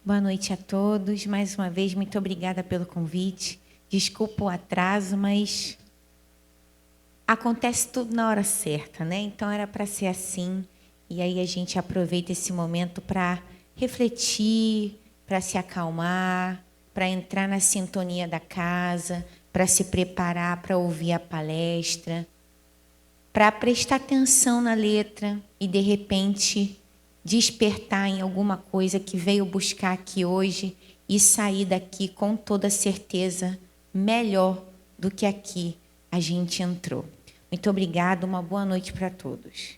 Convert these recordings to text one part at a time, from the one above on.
Boa noite a todos. Mais uma vez, muito obrigada pelo convite. Desculpa o atraso, mas acontece tudo na hora certa, né? Então era para ser assim. E aí a gente aproveita esse momento para refletir, para se acalmar, para entrar na sintonia da casa, para se preparar para ouvir a palestra, para prestar atenção na letra e, de repente, despertar em alguma coisa que veio buscar aqui hoje e sair daqui com toda certeza melhor do que aqui a gente entrou. Muito obrigada, uma boa noite para todos.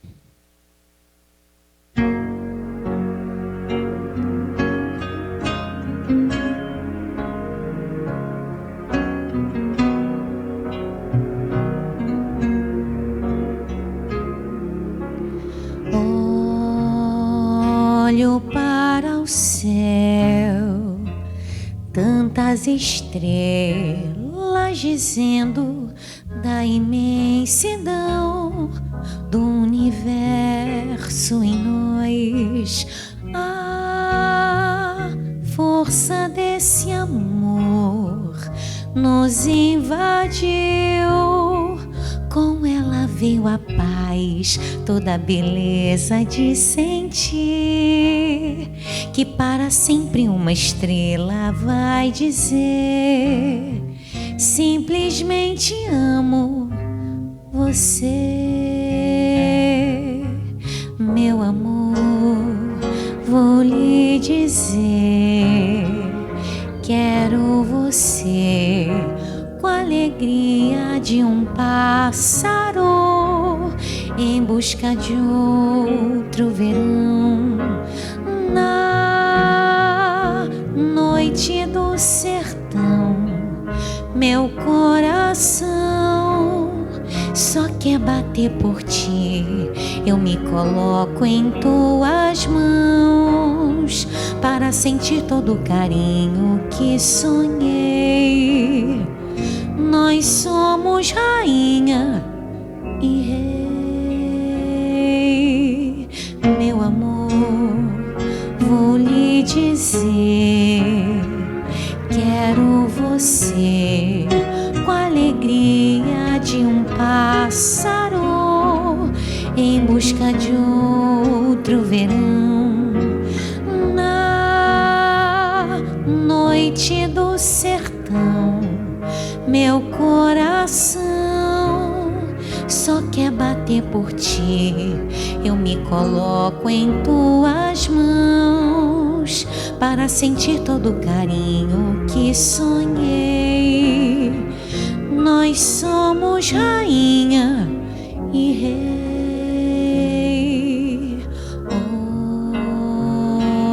Olho para o céu, tantas estrelas dizendo da imensidão do universo em nós. A força desse amor nos invadiu. Com ela veio a paz, toda a beleza de sentir que para sempre uma estrela vai dizer: simplesmente amo você, meu amor. Vou lhe dizer, quero você com a alegria de um pássaro em busca de outro verão. Na noite do sertão, meu coração só quer bater por ti. Eu me coloco em tuas mãos para sentir todo o carinho que sonhei. Nós somos rainha e rei, meu amor. Vou lhe dizer, quero você com a alegria de um pássaro em busca de outro verão. Na noite do sertão, meu coração só quer bater por ti. Eu me coloco em tuas mãos para sentir todo o carinho que sonhei. Nós somos rainha e rei.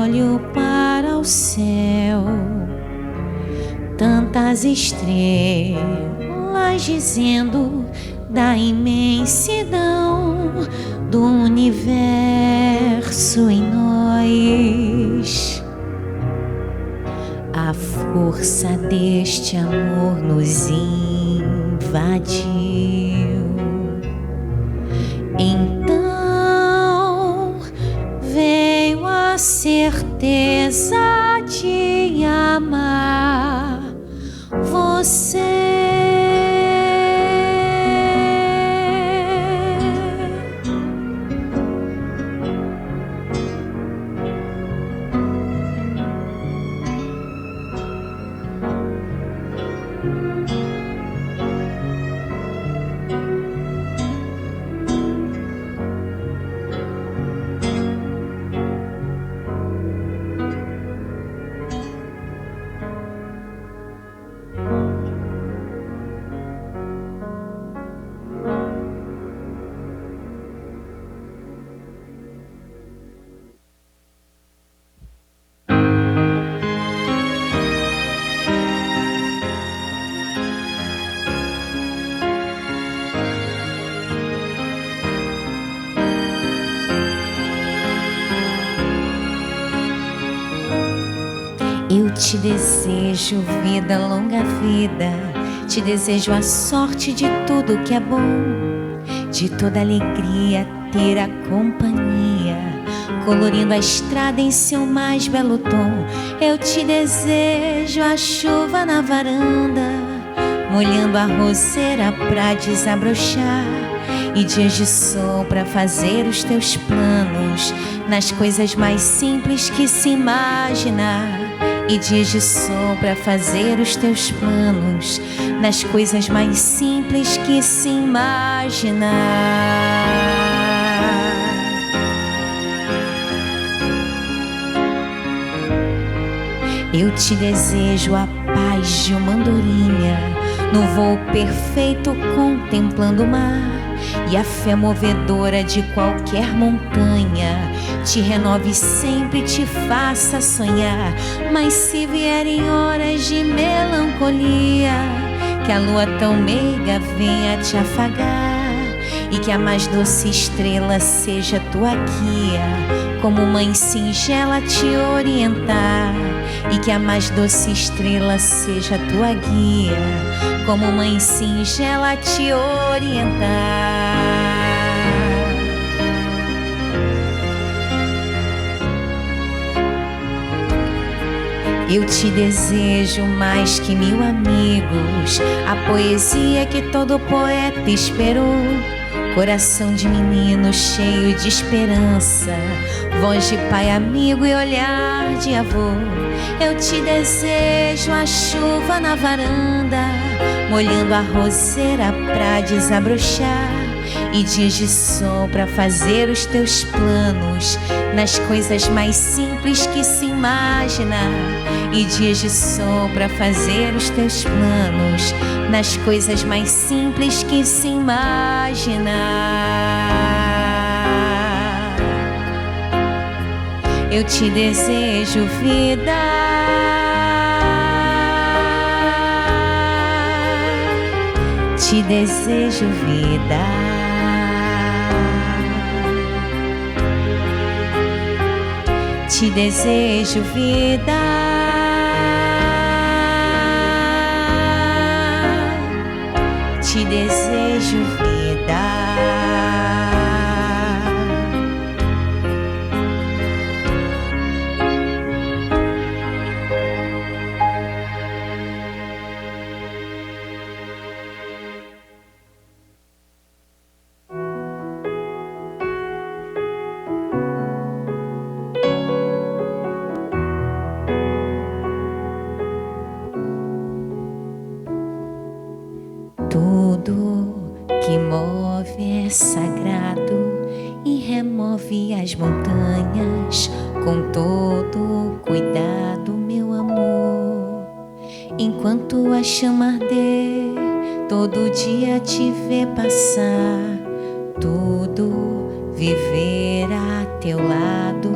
Olho para o céu, tantas estrelas dizendo da imensidão do universo em nós. A força deste amor nos invadiu. Então veio a certeza de amar você. Eu te desejo vida, longa vida. Te desejo a sorte de tudo que é bom, de toda alegria ter a companhia colorindo a estrada em seu mais belo tom. Eu te desejo a chuva na varanda, molhando a roseira pra desabrochar, e dias de sol pra fazer os teus planos, nas coisas mais simples que se imaginar. E dias de sol pra fazer os teus planos, nas coisas mais simples que se imaginar. Eu te desejo a paz de uma andorinha, no voo perfeito contemplando o mar, e a fé movedora de qualquer montanha te renove sempre, te faça sonhar. Mas se vierem horas de melancolia, que a lua tão meiga venha te afagar, e que a mais doce estrela seja tua guia, como mãe singela te orientar. E que a mais doce estrela seja tua guia, como mãe singela te orientar. Eu te desejo mais que 1000 amigos, a poesia que todo poeta esperou, coração de menino cheio de esperança, voz de pai amigo e olhar de avô. Eu te desejo a chuva na varanda, molhando a roseira pra desabrochar, e dias de sol pra fazer os teus planos, nas coisas mais simples que se imaginar. E dias de sol pra fazer os teus planos, nas coisas mais simples que se imaginar. Eu te desejo vida, te desejo vida, te desejo vida, te desejo vida. Tudo que move é sagrado e remove as montanhas com todo cuidado, meu amor. Enquanto a chama arder, todo dia te ver passar, tudo viver a teu lado,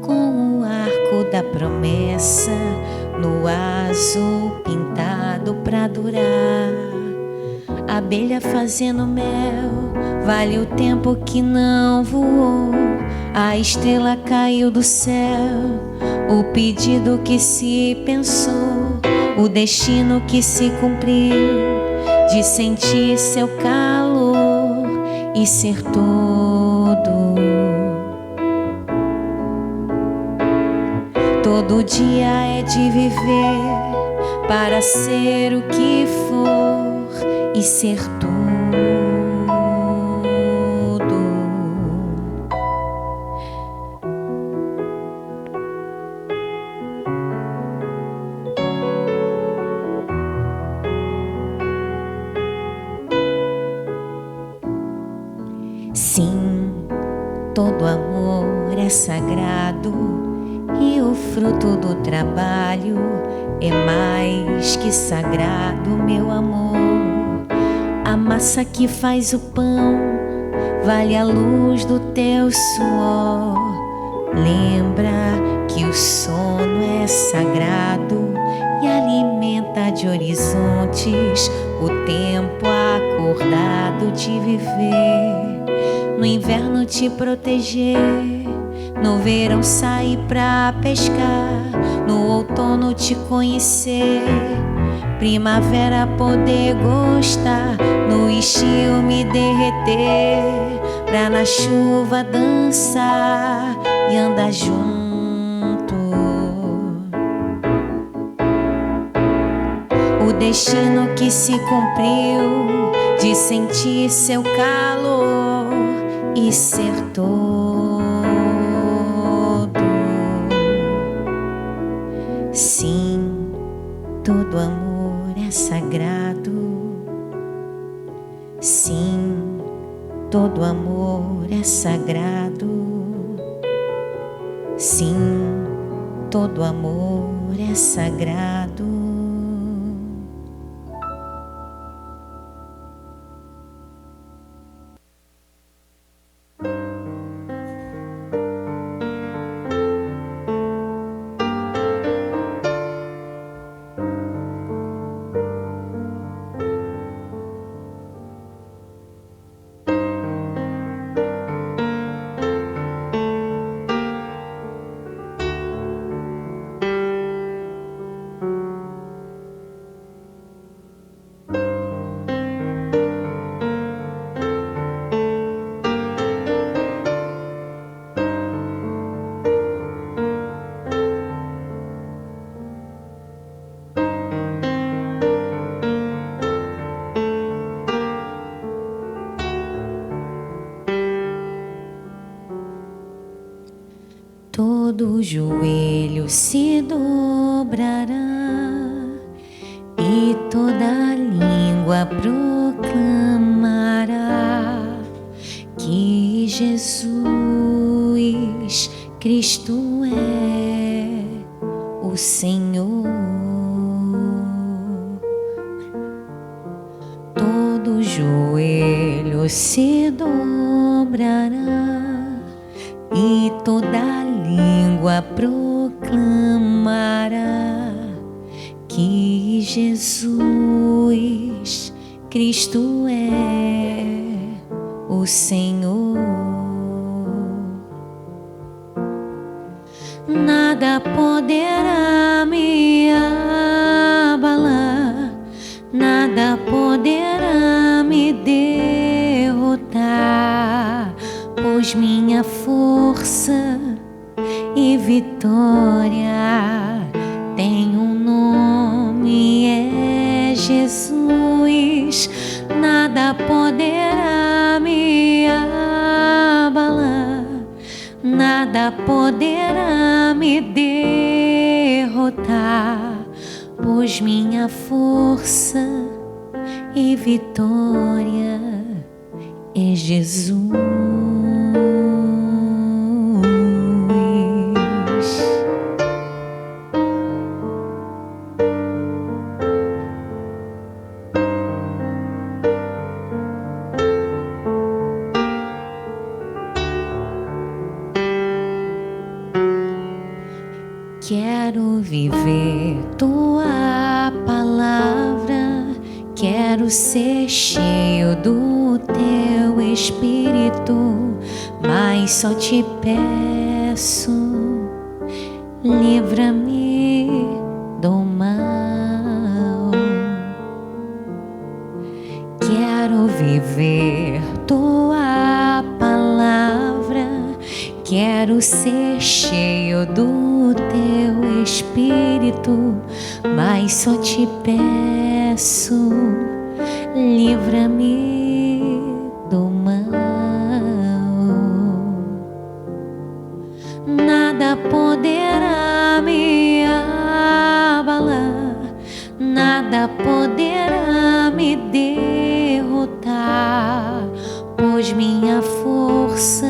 com o arco da promessa no azul pintado pra durar. Abelha fazendo mel, vale o tempo que não voou. A estrela caiu do céu, o pedido que se pensou, o destino que se cumpriu, de sentir seu calor e ser todo. Todo dia é de viver para ser o que for e ser tudo. Sim, todo amor é sagrado e o fruto do trabalho é mais que sagrado, meu amor. A massa que faz o pão vale a luz do teu suor. Lembra que o sono é sagrado e alimenta de horizontes o tempo acordado de viver. No inverno te proteger, no verão sair pra pescar, no outono te conhecer, primavera poder gostar, no estio me derreter, pra na chuva dançar e anda junto. O destino que se cumpriu de sentir seu calor e ser todo. Sim, todo amor é sagrado. Sim, todo amor é sagrado. Sim, todo amor é sagrado. Todo joelho se dobrará e toda língua proclamará que Jesus Cristo é o Senhor. Todo joelho se dobrará e toda língua proclamará que Jesus Cristo é o Senhor. Nada poderá me abalar, nada poderá me derrotar, pois minha força e vitória tem um nome, é Jesus. Nada poderá me abalar, nada poderá me derrotar, pois minha força e vitória é Jesus. Quero viver tua palavra, quero ser cheio do teu Espírito, mas só te peço, livra-me do mal. Quero viver tua palavra, quero ser cheio do teu Espírito, mas só te peço, livra-me do mal. Nada poderá me abalar, nada poderá me derrotar, pois minha força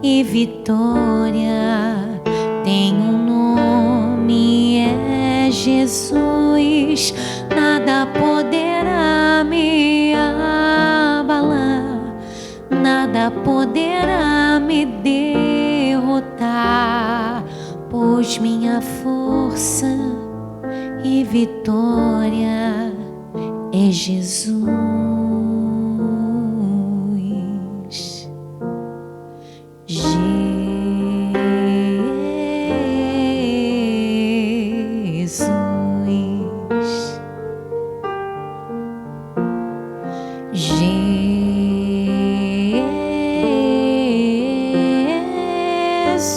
e vitória tem um nome, é Jesus. Nada poderá me abalar, nada poderá me derrotar, pois minha força e vitória é Jesus. Jesus.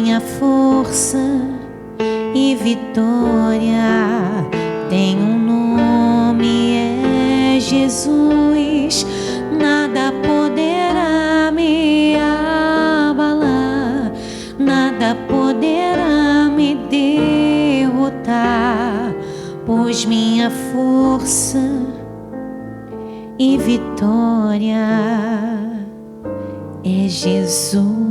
minha força e vitória. Tem um nome, é Jesus. Nada poderá me abalar, nada poderá me derrotar, pois minha força e vitória é Jesus.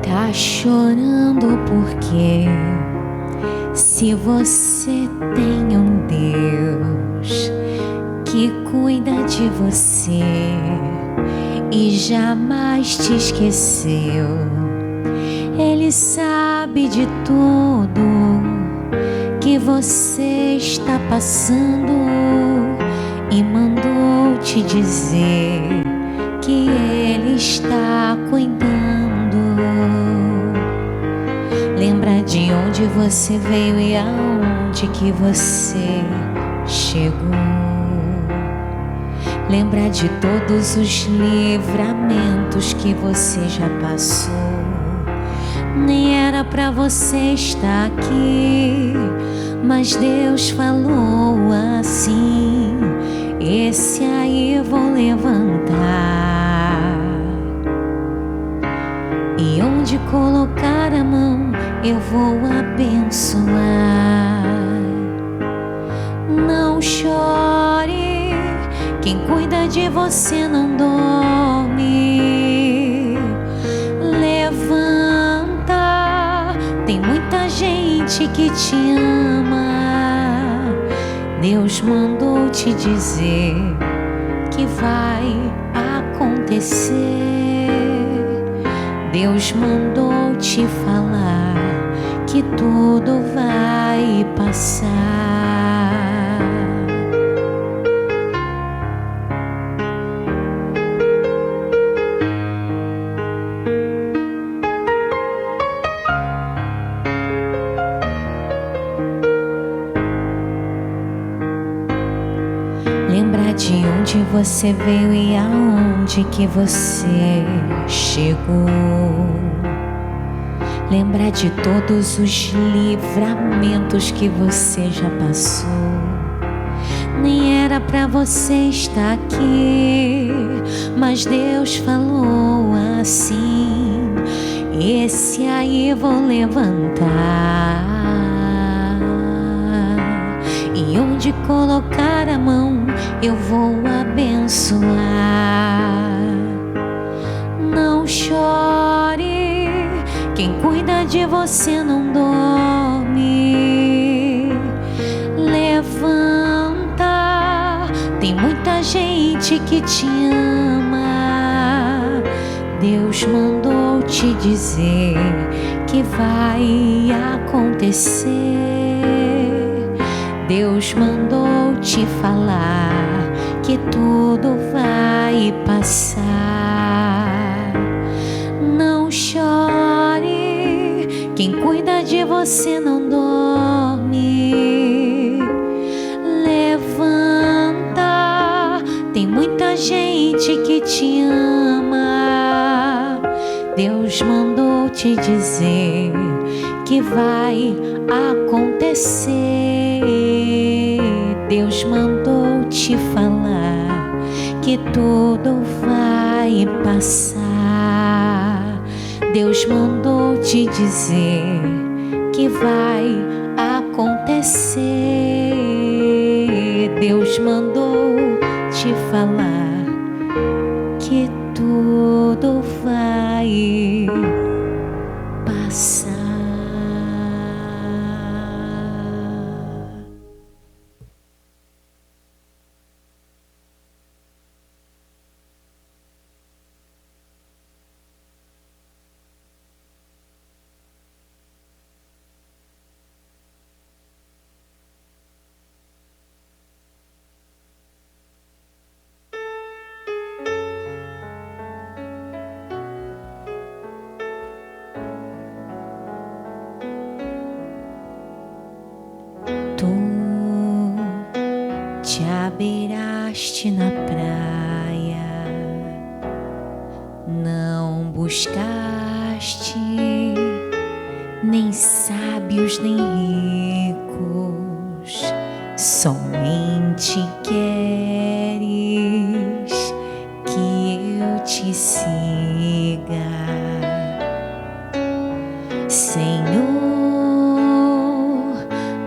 Tá chorando porque se você tem um Deus que cuida de você e jamais te esqueceu, Ele sabe de tudo que você está passando e mandou te dizer que Ele está cuidando. Lembra de onde você veio e aonde que você chegou. Lembra de todos os livramentos que você já passou. Nem era pra você estar aqui, mas Deus falou assim: esse aí eu vou levantar, e onde colocar a mão eu vou abençoar. Não chore, quem cuida de você não dorme. Levanta, tem muita gente que te ama. Deus mandou te dizer que vai acontecer. Deus mandou te falar que tudo vai passar. Lembra de onde você veio e aonde que você chegou. Lembra de todos os livramentos que você já passou. Nem era pra você estar aqui, mas Deus falou assim: esse aí eu vou levantar, e onde colocar a mão eu vou abençoar. Não chore, quem cuida de você não dorme. Levanta, tem muita gente que te ama. Deus mandou te dizer que vai acontecer. Deus mandou te falar que tudo vai passar. Não chore, quem cuida de você não dorme. Levanta, tem muita gente que te ama. Deus mandou te dizer que vai acontecer. Deus mandou te falar que tudo vai passar. Deus mandou te dizer que vai acontecer. Deus mandou te falar que tudo vai passar. entraste na praia, não buscaste nem sábios nem ricos, somente queres que eu te siga. Senhor,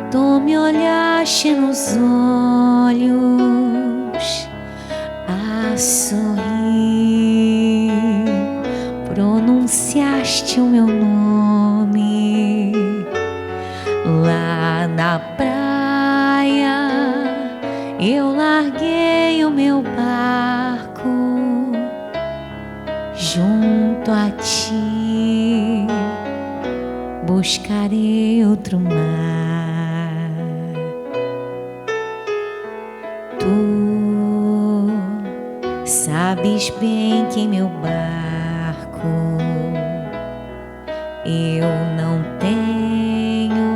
tu me olhaste nos olhos a sorrir, pronunciaste o meu nome lá na praia. Eu larguei o meu barco junto a ti, buscarei outro mar. Tu sabes bem que em meu barco eu não tenho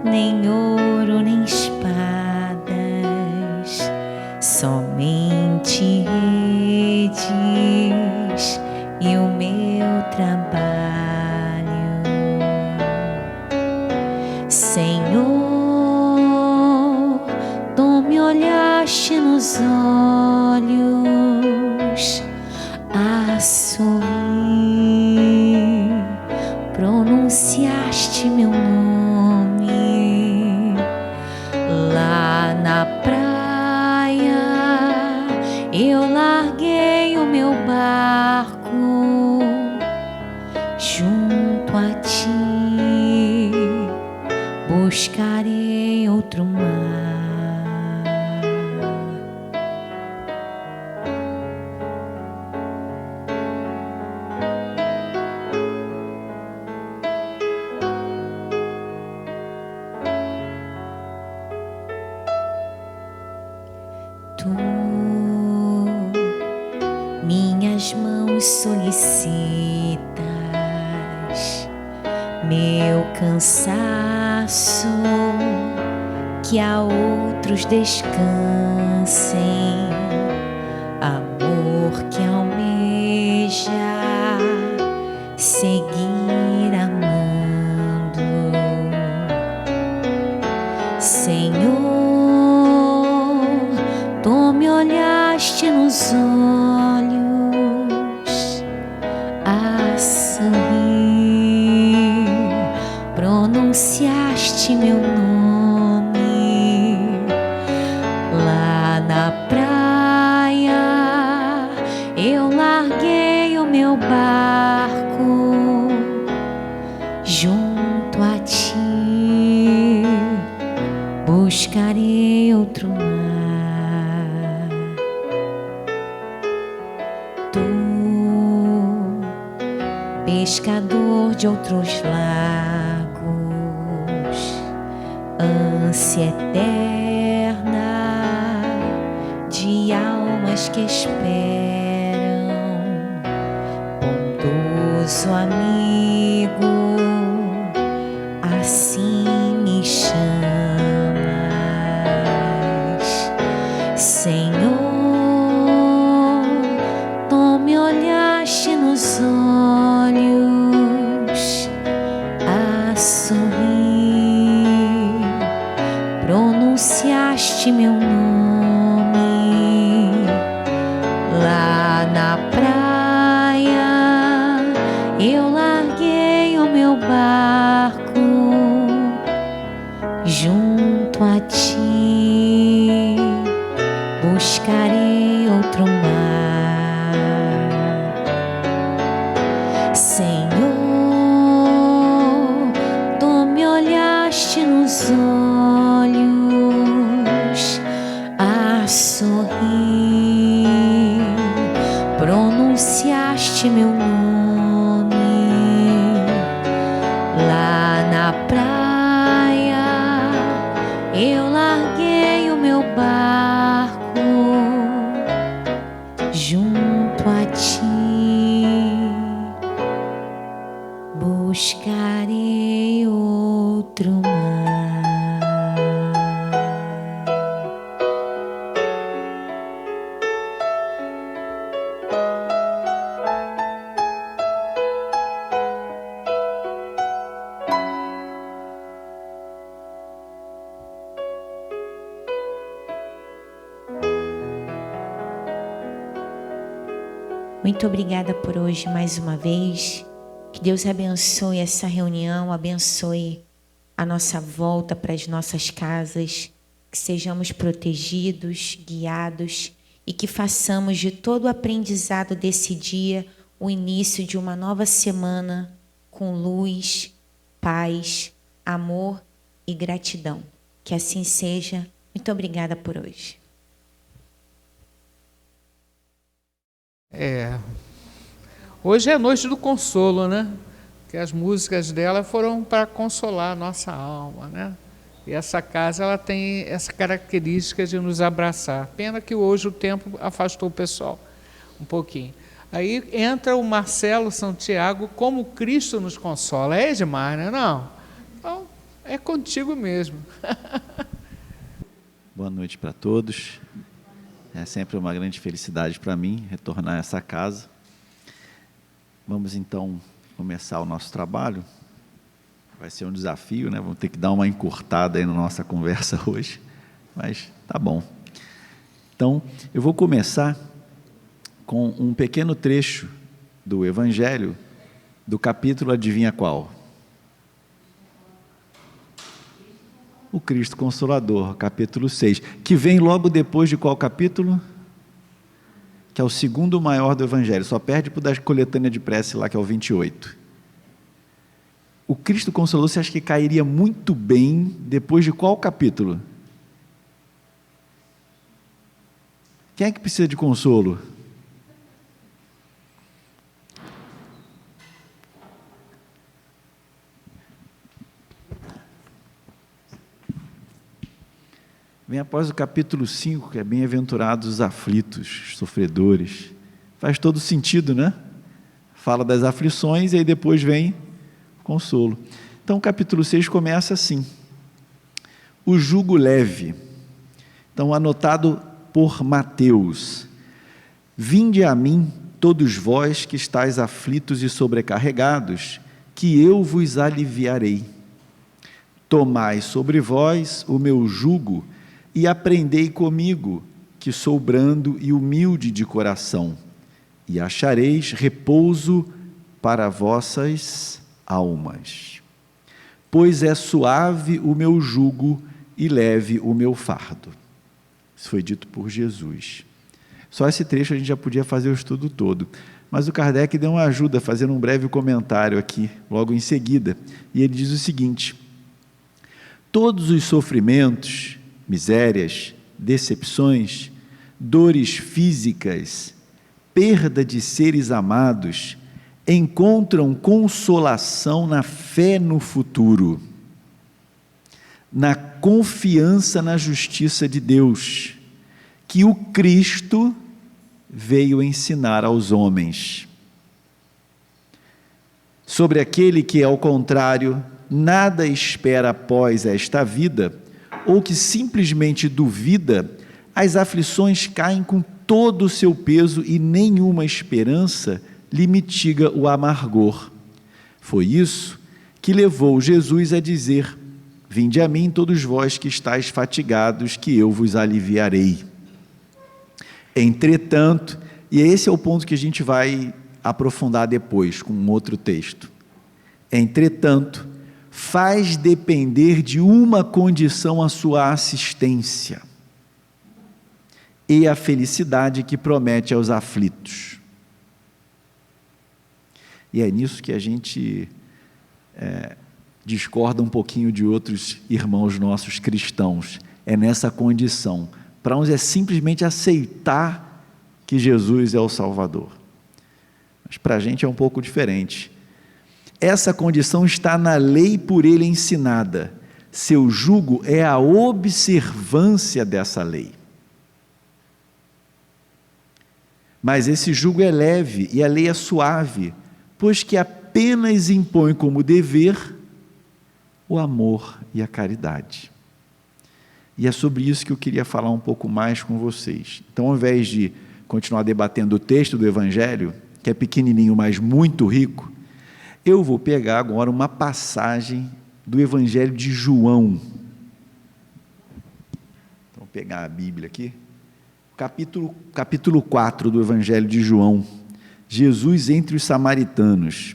nem ouro nem espadas, somente redes e o meu trabalho. Senhor, tu me olhaste nos olhos a sorrir, pronunciaste meu nome lá na praia. Eu larguei o meu barco junto a ti, buscarei outro mar. Tu minhas mãos solicitas, meu cansaço, que a outros descansem, amor que almeja seguir amando. Senhor, tu me olhaste nos olhos a sorrir, pronunciaste meu nome lá na praia. Eu larguei o meu barco junto a ti, buscarei outro mar. Tu, pescador de outros lagos, ânsia eterna de almas que esperam, bondoso amigo, assim me chamas. Senhor, tu me olhaste nos olhos a sorrir, pronunciaste meu nome lá na praia. Eu larguei o meu barco junto a ti, buscarei outro mar. Senhor, tu me olhaste nos olhos a sorrir, pronunciaste meu nome lá na praia. Eu larguei o meu barco junto a ti, buscarei outro mar. Muito obrigada por hoje mais uma vez. Que Deus abençoe essa reunião, abençoe a nossa volta para as nossas casas, que sejamos protegidos, guiados e que façamos de todo o aprendizado desse dia o início de uma nova semana com luz, paz, amor e gratidão. Que assim seja. Muito obrigada por hoje. Hoje é a noite do consolo, né? Que as músicas dela foram para consolar a nossa alma, né? E essa casa, ela tem essa característica de nos abraçar. Pena que hoje o tempo afastou o pessoal um pouquinho. Aí entra o Marcelo Santiago, como Cristo nos consola. É demais, né? Não? Então, é contigo mesmo. Boa noite para todos. É sempre uma grande felicidade para mim retornar a essa casa. Vamos então começar o nosso trabalho. Vai ser um desafio, né? Vamos ter que dar uma encurtada aí na nossa conversa hoje, mas tá bom. Então, eu vou começar com um pequeno trecho do Evangelho, do capítulo, adivinha qual? O Cristo Consolador, capítulo 6, que vem logo depois de qual capítulo? Que é o segundo maior do Evangelho, só perde para o da coletânea de prece lá, que é o 28. O Cristo Consolador, você acha que cairia muito bem depois de qual capítulo? Quem é que precisa de consolo? Vem após o capítulo 5, que é bem-aventurados os aflitos, os sofredores. Faz todo sentido, né? Fala das aflições e aí depois vem o consolo. Então o capítulo 6 começa assim: o jugo leve. Então, anotado por Mateus: vinde a mim, todos vós que estáis aflitos e sobrecarregados, que eu vos aliviarei. Tomai sobre vós o meu jugo e aprendei comigo, que sou brando e humilde de coração, e achareis repouso para vossas almas. Pois é suave o meu jugo e leve o meu fardo. Isso foi dito por Jesus. Só esse trecho a gente já podia fazer o estudo todo, mas o Kardec deu uma ajuda, fazendo um breve comentário aqui, logo em seguida, e ele diz o seguinte: todos os sofrimentos, misérias, decepções, dores físicas, perda de seres amados, encontram consolação na fé no futuro, na confiança na justiça de Deus, que o Cristo veio ensinar aos homens. Sobre aquele que, ao contrário, nada espera após esta vida, ou que simplesmente duvida, as aflições caem com todo o seu peso e nenhuma esperança lhe mitiga o amargor. Foi isso que levou Jesus a dizer: vinde a mim todos vós que estáis fatigados, que eu vos aliviarei. Entretanto, e esse é o ponto que a gente vai aprofundar depois com um outro texto, entretanto, faz depender de uma condição a sua assistência e a felicidade que promete aos aflitos. E é nisso que a gente discorda um pouquinho de outros irmãos nossos cristãos, é nessa condição. Para uns é simplesmente aceitar que Jesus é o Salvador, mas para a gente é um pouco diferente. Essa condição está na lei por ele ensinada. Seu jugo é a observância dessa lei. Mas esse jugo é leve e a lei é suave, pois que apenas impõe como dever o amor e a caridade. E é sobre isso que eu queria falar um pouco mais com vocês. Então, ao invés de continuar debatendo o texto do Evangelho, que é pequenininho, mas muito rico, eu vou pegar agora uma passagem do Evangelho de João. Então, vou pegar a Bíblia aqui, capítulo 4 do Evangelho de João, Jesus entre os samaritanos.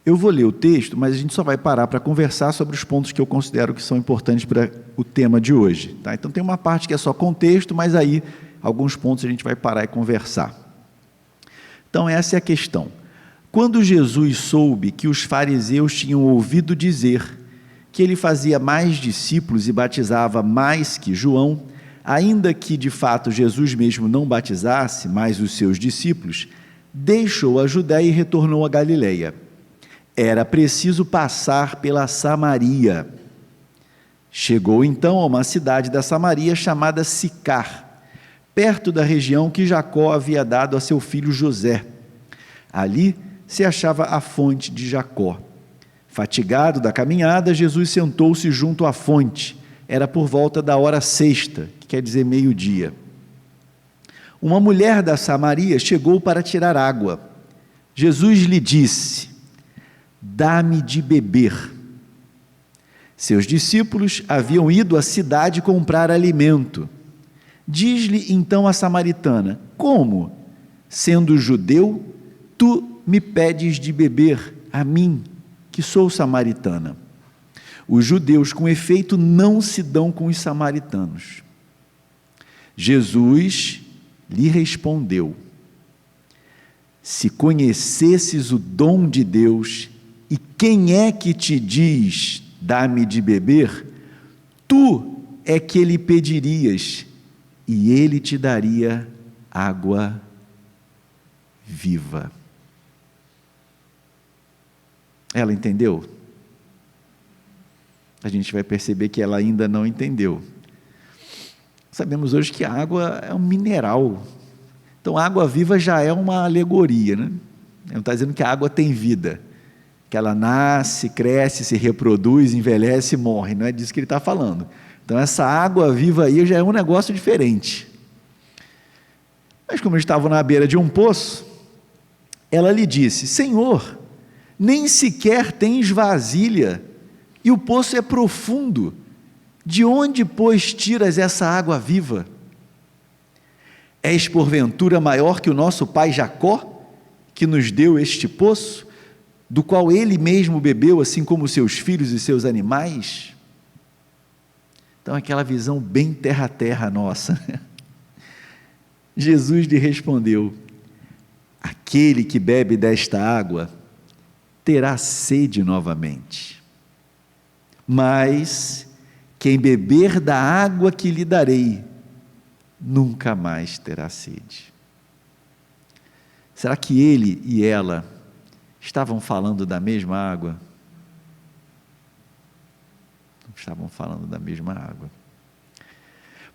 Eu vou ler o texto, mas a gente só vai parar para conversar sobre os pontos que eu considero que são importantes para o tema de hoje. Tá? Então tem uma parte que é só contexto, mas aí alguns pontos a gente vai parar e conversar. Então essa é a questão. Quando Jesus soube que os fariseus tinham ouvido dizer que ele fazia mais discípulos e batizava mais que João, ainda que de fato Jesus mesmo não batizasse, mas os seus discípulos, deixou a Judéia e retornou a Galileia. Era preciso passar pela Samaria. Chegou então a uma cidade da Samaria chamada Sicar, perto da região que Jacó havia dado a seu filho José. Ali se achava a fonte de Jacó. Fatigado da caminhada, Jesus sentou-se junto à fonte. Era por volta da hora sexta, que quer dizer meio-dia. Uma mulher da Samaria chegou para tirar água. Jesus lhe disse: dá-me de beber. Seus discípulos haviam ido à cidade comprar alimento. Diz-lhe então a samaritana: como, sendo judeu, tu me pedes de beber a mim, que sou samaritana? Os judeus, com efeito, não se dão com os samaritanos. Jesus lhe respondeu: se conhecesses o dom de Deus, e quem é que te diz, dá-me de beber, tu é que lhe pedirias, e ele te daria água viva. Ela entendeu? A gente vai perceber que ela ainda não entendeu. Sabemos hoje que a água é um mineral. Então, a água viva já é uma alegoria, né? Não está dizendo que a água tem vida, que ela nasce, cresce, se reproduz, envelhece e morre. Não é disso que ele está falando. Então, essa água viva aí já é um negócio diferente. Mas como eles estavam na beira de um poço, ela lhe disse: Senhor, nem sequer tens vasilha, e o poço é profundo. De onde, pois, tiras essa água viva? És porventura maior que o nosso pai Jacó, que nos deu este poço, do qual ele mesmo bebeu, assim como seus filhos e seus animais? Então, aquela visão bem terra-terra nossa. Jesus lhe respondeu: aquele que bebe desta água terá sede novamente, mas quem beber da água que lhe darei, nunca mais terá sede. Será que ele e ela estavam falando da mesma água? Não estavam falando da mesma água.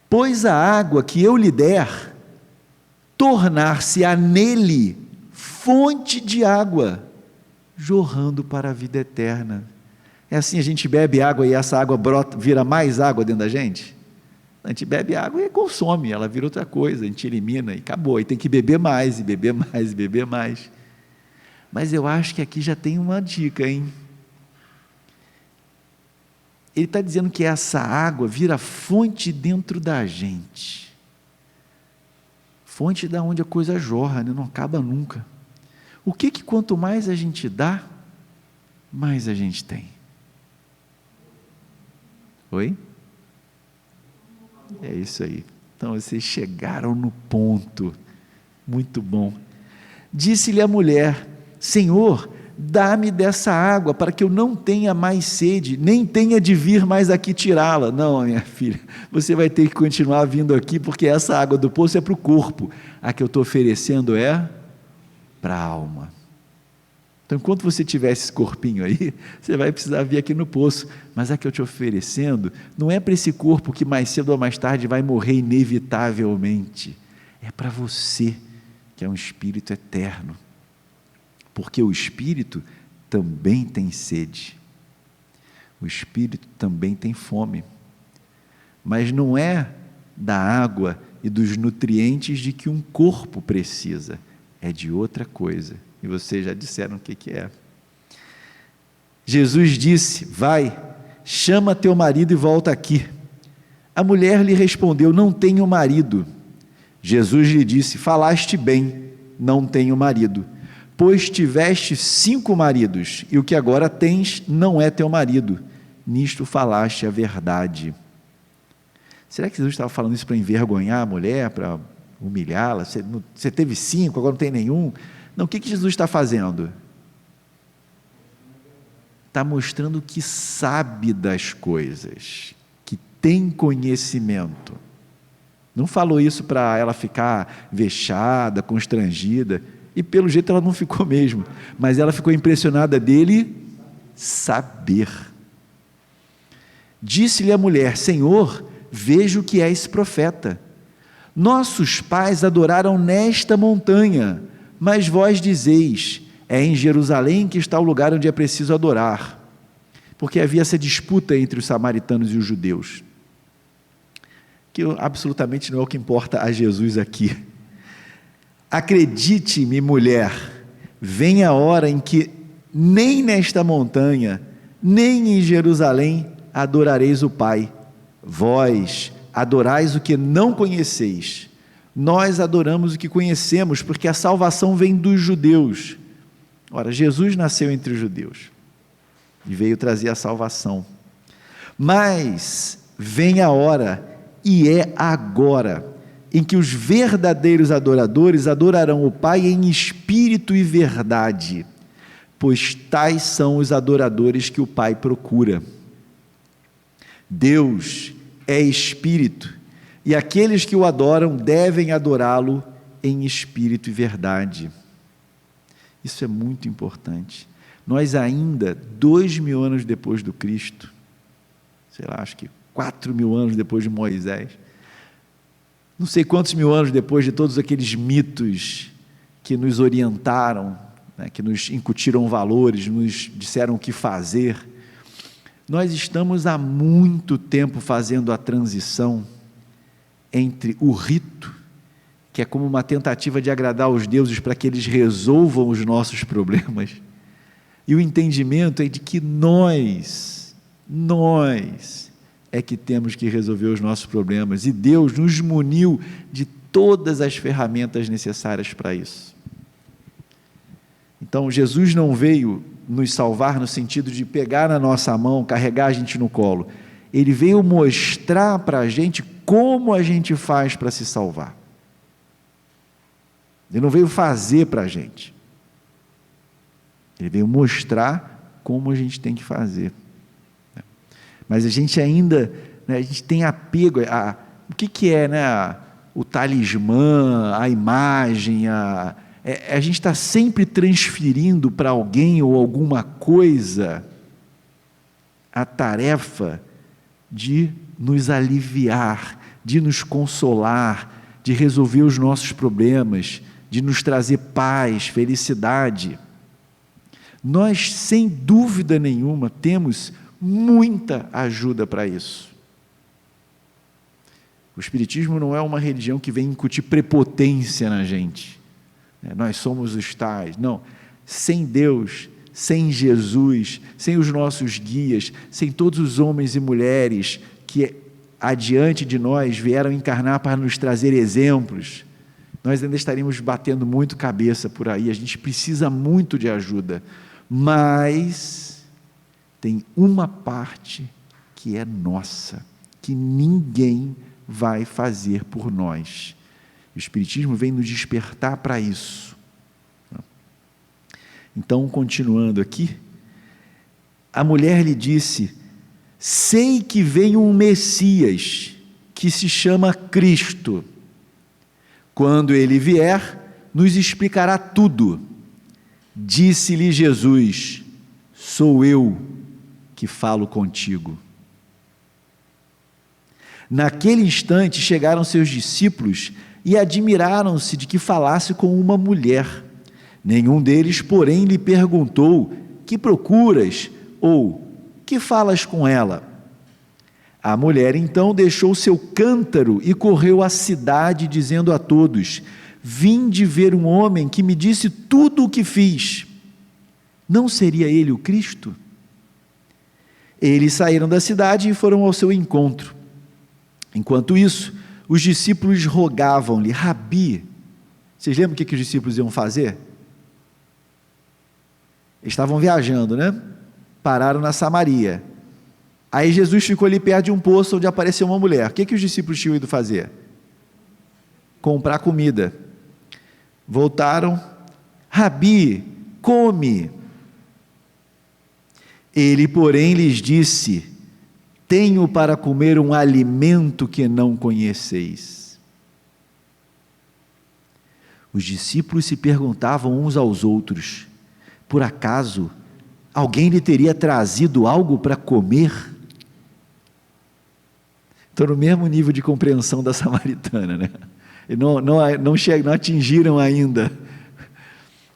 Pois a água que eu lhe der, tornar-se-á nele fonte de água, jorrando para a vida eterna. É assim, a gente bebe água e essa água brota, vira mais água dentro da gente? A gente bebe água e consome, ela vira outra coisa, a gente elimina e acabou. Aí tem que beber mais, e beber mais, e beber mais. Mas eu acho que aqui já tem uma dica, hein? Ele está dizendo que essa água vira fonte dentro da gente. Fonte da onde a coisa jorra, né? Não acaba nunca. O que quanto mais a gente dá, mais a gente tem? Oi? É isso aí. Então vocês chegaram no ponto. Muito bom. Disse-lhe a mulher: Senhor, dá-me dessa água para que eu não tenha mais sede, nem tenha de vir mais aqui tirá-la. Não, minha filha, você vai ter que continuar vindo aqui, porque essa água do poço é para o corpo. A que eu estou oferecendo é para a alma. Então, enquanto você tiver esse corpinho aí, você vai precisar vir aqui no poço, mas a que eu te oferecendo, não é para esse corpo que mais cedo ou mais tarde vai morrer inevitavelmente, é para você, que é um espírito eterno, porque o espírito também tem sede, o espírito também tem fome, mas não é da água e dos nutrientes de que um corpo precisa, é de outra coisa, e vocês já disseram o que é. Jesus disse: vai, chama teu marido e volta aqui. A mulher lhe respondeu: não tenho marido. Jesus lhe disse: falaste bem, não tenho marido, pois tiveste 5 maridos, e o que agora tens não é teu marido. Nisto falaste a verdade. Será que Jesus estava falando isso para envergonhar a mulher, para humilhá-la? Você teve 5, agora não tem nenhum? Não, o que Jesus está fazendo? Está mostrando que sabe das coisas, que tem conhecimento. Não falou isso para ela ficar vexada, constrangida, e pelo jeito ela não ficou mesmo, mas ela ficou impressionada dele saber. Disse-lhe a mulher: Senhor, vejo que és profeta. Nossos pais adoraram nesta montanha, mas vós dizeis: é em Jerusalém que está o lugar onde é preciso adorar. Porque havia essa disputa entre os samaritanos e os judeus, que absolutamente não é o que importa a Jesus aqui. Acredite-me, mulher, vem a hora em que nem nesta montanha, nem em Jerusalém adorareis o Pai. Vós adorais o que não conheceis, nós adoramos o que conhecemos, porque a salvação vem dos judeus. Ora, Jesus nasceu entre os judeus e veio trazer a salvação, mas vem a hora, e é agora, em que os verdadeiros adoradores adorarão o Pai em espírito e verdade, pois tais são os adoradores que o Pai procura. Deus é espírito, e aqueles que o adoram devem adorá-lo em espírito e verdade. Isso é muito importante. Nós ainda, 2000 anos depois do Cristo, sei lá, acho que 4000 anos depois de Moisés, não sei quantos mil anos depois de todos aqueles mitos que nos orientaram, né, que nos incutiram valores, nos disseram o que fazer, nós estamos há muito tempo fazendo a transição entre o rito, que é como uma tentativa de agradar os deuses para que eles resolvam os nossos problemas, e o entendimento é de que nós é que temos que resolver os nossos problemas, e Deus nos muniu de todas as ferramentas necessárias para isso. Então, Jesus não veio nos salvar no sentido de pegar na nossa mão, carregar a gente no colo. Ele veio mostrar para a gente como a gente faz para se salvar. Ele não veio fazer para a gente. Ele veio mostrar como a gente tem que fazer. Mas a gente ainda, né, a gente tem apego a o que é, né, o talismã, a imagem, a gente está sempre transferindo para alguém ou alguma coisa a tarefa de nos aliviar, de nos consolar, de resolver os nossos problemas, de nos trazer paz, felicidade. Nós, sem dúvida nenhuma, temos muita ajuda para isso. O Espiritismo não é uma religião que vem incutir prepotência na gente. Nós somos os tais. Não. Sem Deus, sem Jesus, sem os nossos guias, sem todos os homens e mulheres que adiante de nós vieram encarnar para nos trazer exemplos, nós ainda estaríamos batendo muito cabeça por aí. A gente precisa muito de ajuda, mas tem uma parte que é nossa, que ninguém vai fazer por nós. O Espiritismo vem nos despertar para isso. Então, continuando aqui, a mulher lhe disse: sei que vem um Messias, que se chama Cristo. Quando ele vier, nos explicará tudo. Disse-lhe Jesus: sou eu que falo contigo. Naquele instante chegaram seus discípulos e admiraram-se de que falasse com uma mulher. Nenhum deles, porém, lhe perguntou: que procuras? Ou que falas com ela? A mulher então deixou seu cântaro e correu à cidade, dizendo a todos: vinde ver um homem que me disse tudo o que fiz. Não seria ele o Cristo? Eles saíram da cidade e foram ao seu encontro. Enquanto isso, os discípulos rogavam-lhe: Rabi. Vocês lembram o que os discípulos iam fazer? Eles estavam viajando, né? Pararam na Samaria. Aí Jesus ficou ali perto de um poço onde apareceu uma mulher. O que os discípulos tinham ido fazer? Comprar comida. Voltaram: Rabi, come. Ele, porém, lhes disse: tenho para comer um alimento que não conheceis. Os discípulos se perguntavam uns aos outros: por acaso alguém lhe teria trazido algo para comer? Estão no mesmo nível de compreensão da samaritana, né? E não atingiram ainda,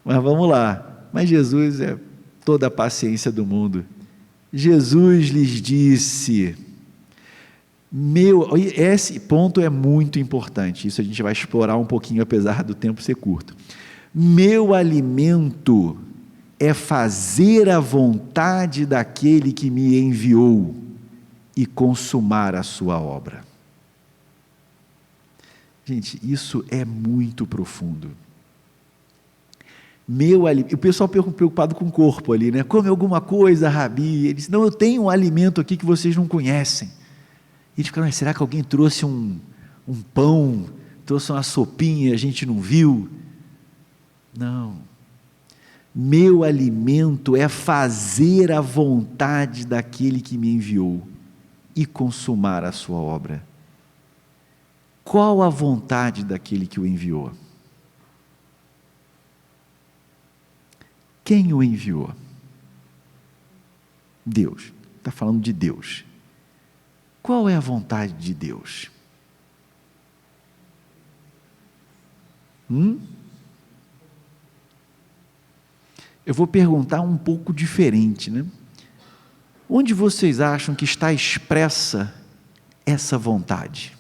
mas vamos lá. Mas Jesus é toda a paciência do mundo. Jesus lhes disse: esse ponto é muito importante, isso a gente vai explorar um pouquinho, apesar do tempo ser curto. Meu alimento é fazer a vontade daquele que me enviou e consumar a sua obra. Gente, isso é muito profundo. O pessoal preocupado com o corpo ali, né? Come alguma coisa, Rabi. Ele disse: não, eu tenho um alimento aqui que vocês não conhecem. E eles ficaram: será que alguém trouxe um pão, trouxe uma sopinha e a gente não viu? Não. Meu alimento é fazer a vontade daquele que me enviou e consumar a sua obra. Qual a vontade daquele que o enviou? Quem o enviou? Deus. Está falando de Deus. Qual é a vontade de Deus? Eu vou perguntar um pouco diferente, né? Onde vocês acham que está expressa essa vontade?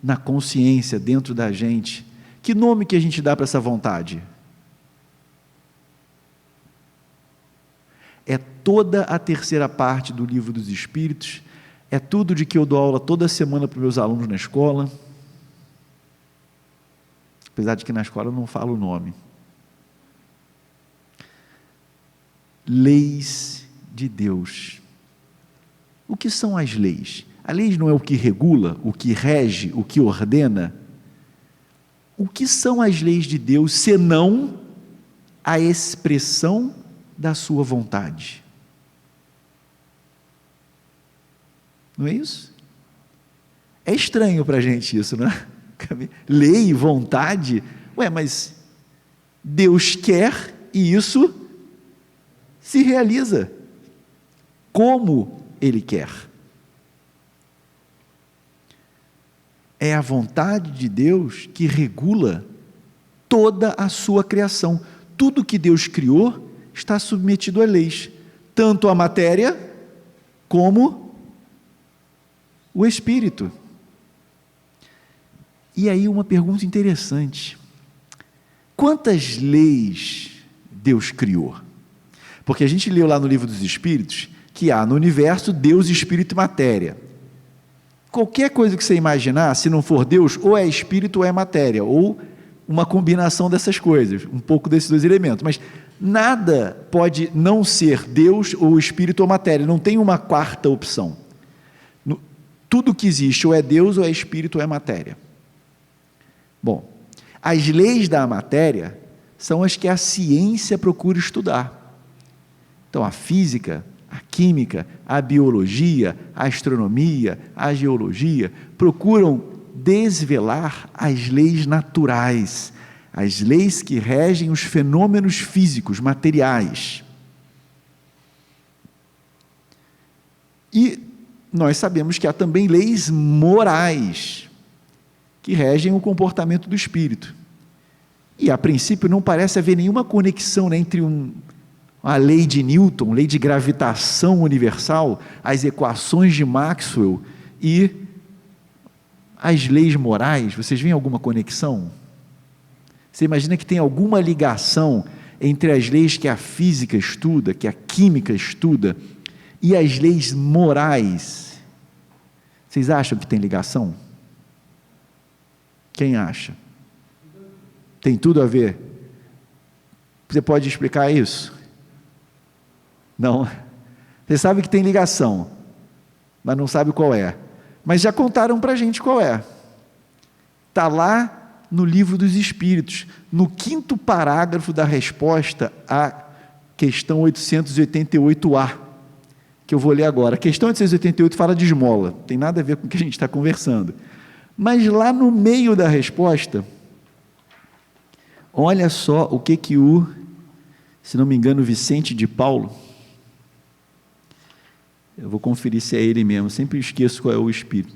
Na consciência, dentro da gente. Que nome que a gente dá para essa vontade? É toda a terceira parte do Livro dos Espíritos, é tudo de que eu dou aula toda semana para os meus alunos na escola, apesar de que na escola eu não falo o nome. Leis de Deus. O que são as leis? A lei não é o que regula, o que rege, o que ordena. O que são as leis de Deus, senão a expressão da sua vontade? Não é isso? É estranho para a gente isso, não é? Lei, vontade, mas Deus quer e isso se realiza como Ele quer. É a vontade de Deus que regula toda a sua criação. Tudo que Deus criou está submetido a leis, tanto a matéria como o espírito. E aí uma pergunta interessante: quantas leis Deus criou? Porque a gente leu lá no Livro dos Espíritos que há no universo Deus, Espírito e matéria. Qualquer coisa que você imaginar, se não for Deus, ou é espírito ou é matéria, ou uma combinação dessas coisas, um pouco desses dois elementos, mas nada pode não ser Deus ou espírito ou matéria, não tem uma quarta opção. Tudo que existe ou é Deus, ou é espírito, ou é matéria. Bom, as leis da matéria são as que a ciência procura estudar. Então, a física, a química, a biologia, a astronomia, a geologia, procuram desvelar as leis naturais, as leis que regem os fenômenos físicos, materiais. E nós sabemos que há também leis morais, que regem o comportamento do espírito. E, a princípio, não parece haver nenhuma conexão entre a lei de Newton, lei de gravitação universal, as equações de Maxwell e as leis morais. Vocês veem alguma conexão? Você imagina que tem alguma ligação entre as leis que a física estuda, que a química estuda, e as leis morais, vocês acham que tem ligação? Quem acha? Tem tudo a ver? Você pode explicar isso? Não? Você sabe que tem ligação, mas não sabe qual é. Mas já contaram para a gente qual é. Está lá no Livro dos Espíritos, no 5º parágrafo da resposta à questão 888A, que eu vou ler agora. A questão 888 fala de esmola, tem nada a ver com o que a gente está conversando. Mas lá no meio da resposta, olha só o que se não me engano, Vicente de Paulo, eu vou conferir se é ele mesmo, sempre esqueço qual é o espírito.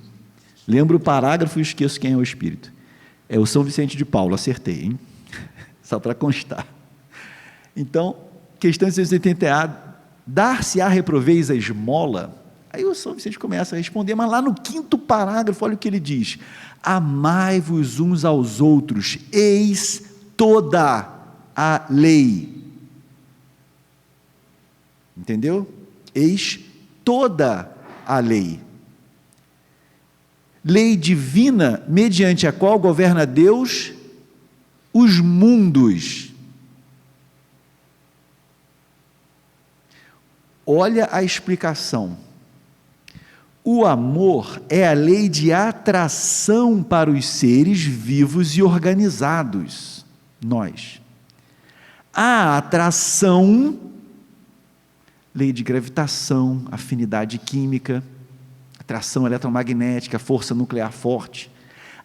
Lembro o parágrafo e esqueço quem é o espírito. É o São Vicente de Paulo, acertei, hein? Só para constar. Então, questão 680A, dar-se-á reproveis a esmola? Aí o São Vicente começa a responder, mas lá no 5º parágrafo, olha o que ele diz: amai-vos uns aos outros, eis toda a lei. Entendeu? Eis toda a lei. Lei divina, mediante a qual governa Deus os mundos. Olha a explicação. O amor é a lei de atração para os seres vivos e organizados, nós. A atração, lei de gravitação, afinidade química, atração eletromagnética, força nuclear forte.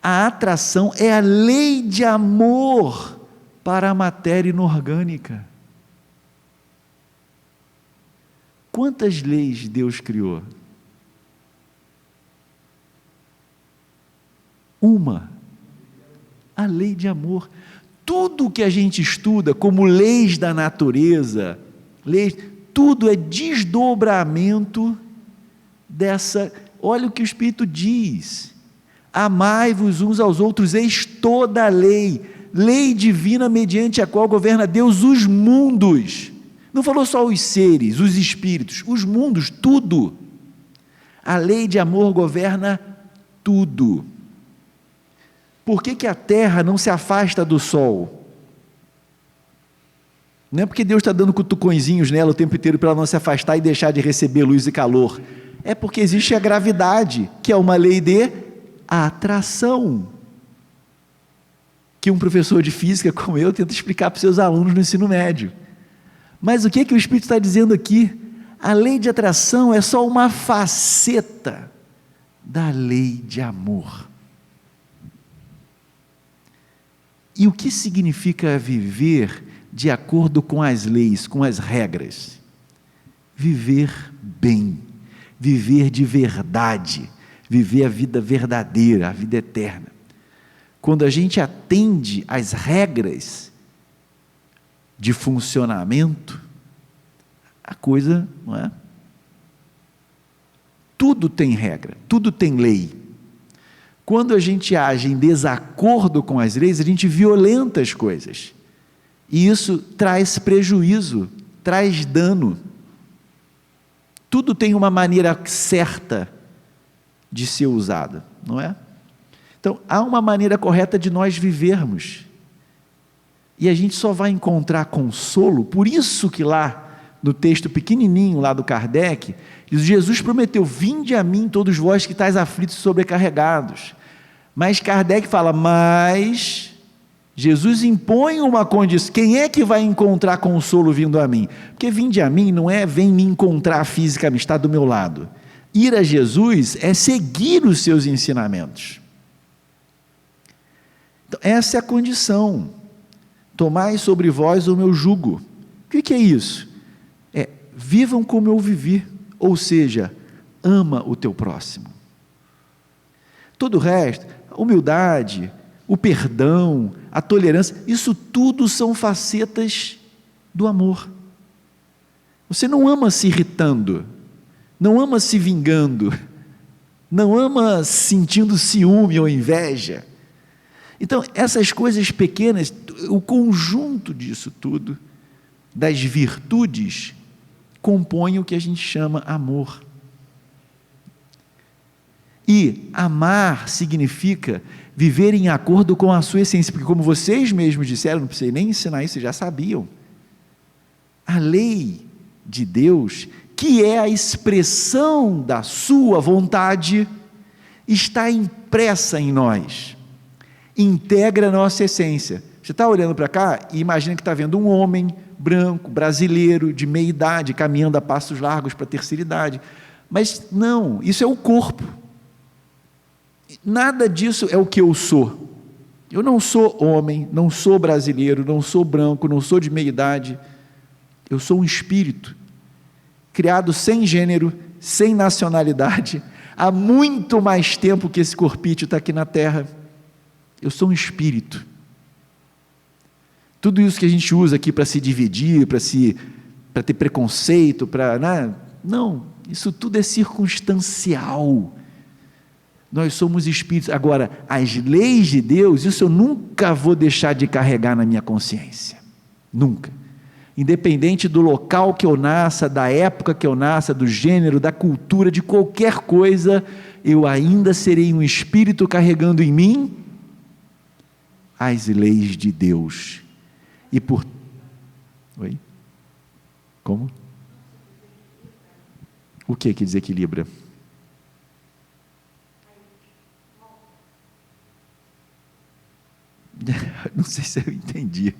A atração é a lei de amor para a matéria inorgânica. Quantas leis Deus criou? Uma, a lei de amor. Tudo que a gente estuda como leis da natureza, tudo é desdobramento dessa. Olha o que o Espírito diz: amai-vos uns aos outros, eis toda a lei, lei divina mediante a qual governa Deus os mundos. Não falou só os seres, os espíritos, os mundos, tudo. A lei de amor governa tudo. Por que a terra não se afasta do sol? Não é porque Deus está dando cutucõezinhos nela o tempo inteiro para ela não se afastar e deixar de receber luz e calor. É porque existe a gravidade, que é uma lei de atração, que um professor de física como eu tenta explicar para os seus alunos no ensino médio. Mas o que o Espírito está dizendo aqui? A lei de atração é só uma faceta da lei de amor. E o que significa viver de acordo com as leis, com as regras? Viver bem, viver de verdade, viver a vida verdadeira, a vida eterna. Quando a gente atende às regras de funcionamento, a coisa, não é? Tudo tem regra, tudo tem lei. Quando a gente age em desacordo com as leis, a gente violenta as coisas. E isso traz prejuízo, traz dano. Tudo tem uma maneira certa de ser usada, não é? Então, há uma maneira correta de nós vivermos. E a gente só vai encontrar consolo, por isso que lá, no texto pequenininho lá do Kardec, Jesus prometeu: vinde a mim todos vós que estáis aflitos e sobrecarregados. Mas Kardec fala, mas Jesus impõe uma condição. Quem é que vai encontrar consolo vindo a mim? Porque vinde a mim não é vem me encontrar fisicamente, está do meu lado. Ir a Jesus é seguir os seus ensinamentos. Então, essa é a condição. Tomai sobre vós o meu jugo. O que é isso? Vivam como eu vivi, ou seja, ama o teu próximo. Todo o resto, a humildade, o perdão, a tolerância, isso tudo são facetas do amor. Você não ama se irritando, não ama se vingando, não ama sentindo ciúme ou inveja. Então, essas coisas pequenas, o conjunto disso tudo, das virtudes, compõem o que a gente chama amor. E amar significa viver em acordo com a sua essência, porque como vocês mesmos disseram, não precisei nem ensinar isso, vocês já sabiam. A lei de Deus, que é a expressão da sua vontade, está impressa em nós, integra a nossa essência. Você está olhando para cá e imagina que está vendo um homem branco, brasileiro, de meia idade, caminhando a passos largos para a terceira idade, mas não, isso é o corpo. Nada disso é o que eu sou. Eu não sou homem, não sou brasileiro, não sou branco, não sou de meia idade. Eu sou um espírito, criado sem gênero, sem nacionalidade, há muito mais tempo que esse corpício está aqui na Terra. Eu sou um espírito. Tudo isso que a gente usa aqui para se dividir, para ter preconceito, né? Não, isso tudo é circunstancial. Nós somos espíritos. Agora, as leis de Deus, isso eu nunca vou deixar de carregar na minha consciência. Nunca. Independente do local que eu nasça, da época que eu nasça, do gênero, da cultura, de qualquer coisa, eu ainda serei um espírito carregando em mim as leis de Deus. E por... Oi? Como? O que desequilibra? Não sei se eu entendi.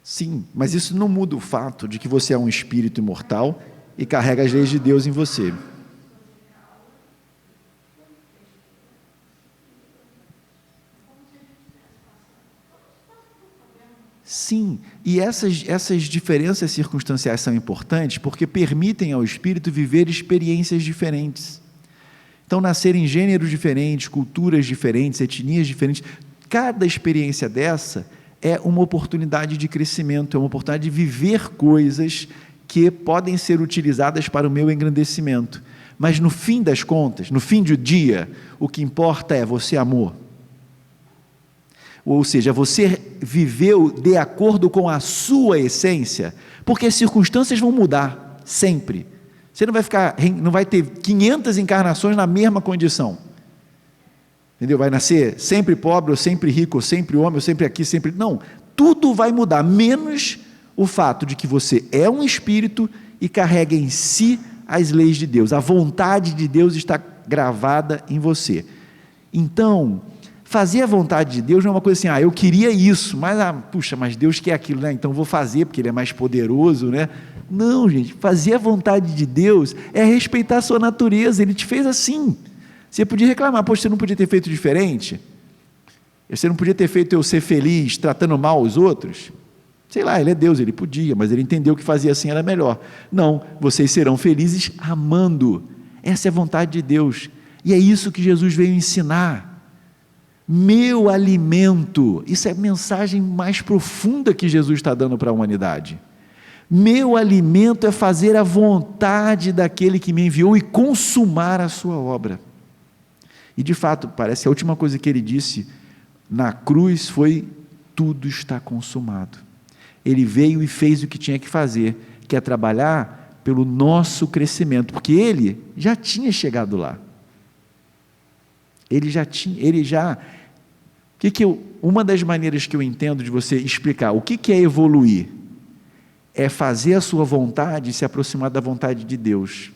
Sim, mas isso não muda o fato de que você é um espírito imortal e carrega as leis de Deus em você. Sim, e essas diferenças circunstanciais são importantes porque permitem ao espírito viver experiências diferentes. Então, nascer em gêneros diferentes, culturas diferentes, etnias diferentes, cada experiência dessa é uma oportunidade de crescimento, é uma oportunidade de viver coisas que podem ser utilizadas para o meu engrandecimento. Mas no fim das contas, no fim do dia, o que importa é você amor. Ou seja, você viveu de acordo com a sua essência, porque as circunstâncias vão mudar, sempre. Você não vai ter 500 encarnações na mesma condição. Entendeu? Vai nascer sempre pobre, ou sempre rico, ou sempre homem, ou sempre aqui, sempre... Não, tudo vai mudar, menos o fato de que você é um espírito e carrega em si as leis de Deus. A vontade de Deus está gravada em você. Então, fazer a vontade de Deus não é uma coisa assim, eu queria isso, mas, mas Deus quer aquilo, né? Então vou fazer, porque Ele é mais poderoso, né? Não, gente, fazer a vontade de Deus é respeitar a sua natureza, Ele te fez assim. Você podia reclamar, poxa, você não podia ter feito diferente? Você não podia ter feito eu ser feliz tratando mal os outros? Sei lá, Ele é Deus, Ele podia, mas Ele entendeu que fazer assim era melhor. Não, vocês serão felizes amando. Essa é a vontade de Deus. E é isso que Jesus veio ensinar. Meu alimento, isso é a mensagem mais profunda que Jesus está dando para a humanidade. Meu alimento é fazer a vontade daquele que me enviou e consumar a sua obra. E de fato, parece que a última coisa que ele disse na cruz foi: tudo está consumado. Ele veio e fez o que tinha que fazer, que é trabalhar pelo nosso crescimento, porque ele já tinha chegado lá. Uma das maneiras que eu entendo de você explicar o que é evoluir, é fazer a sua vontade e se aproximar da vontade de Deus.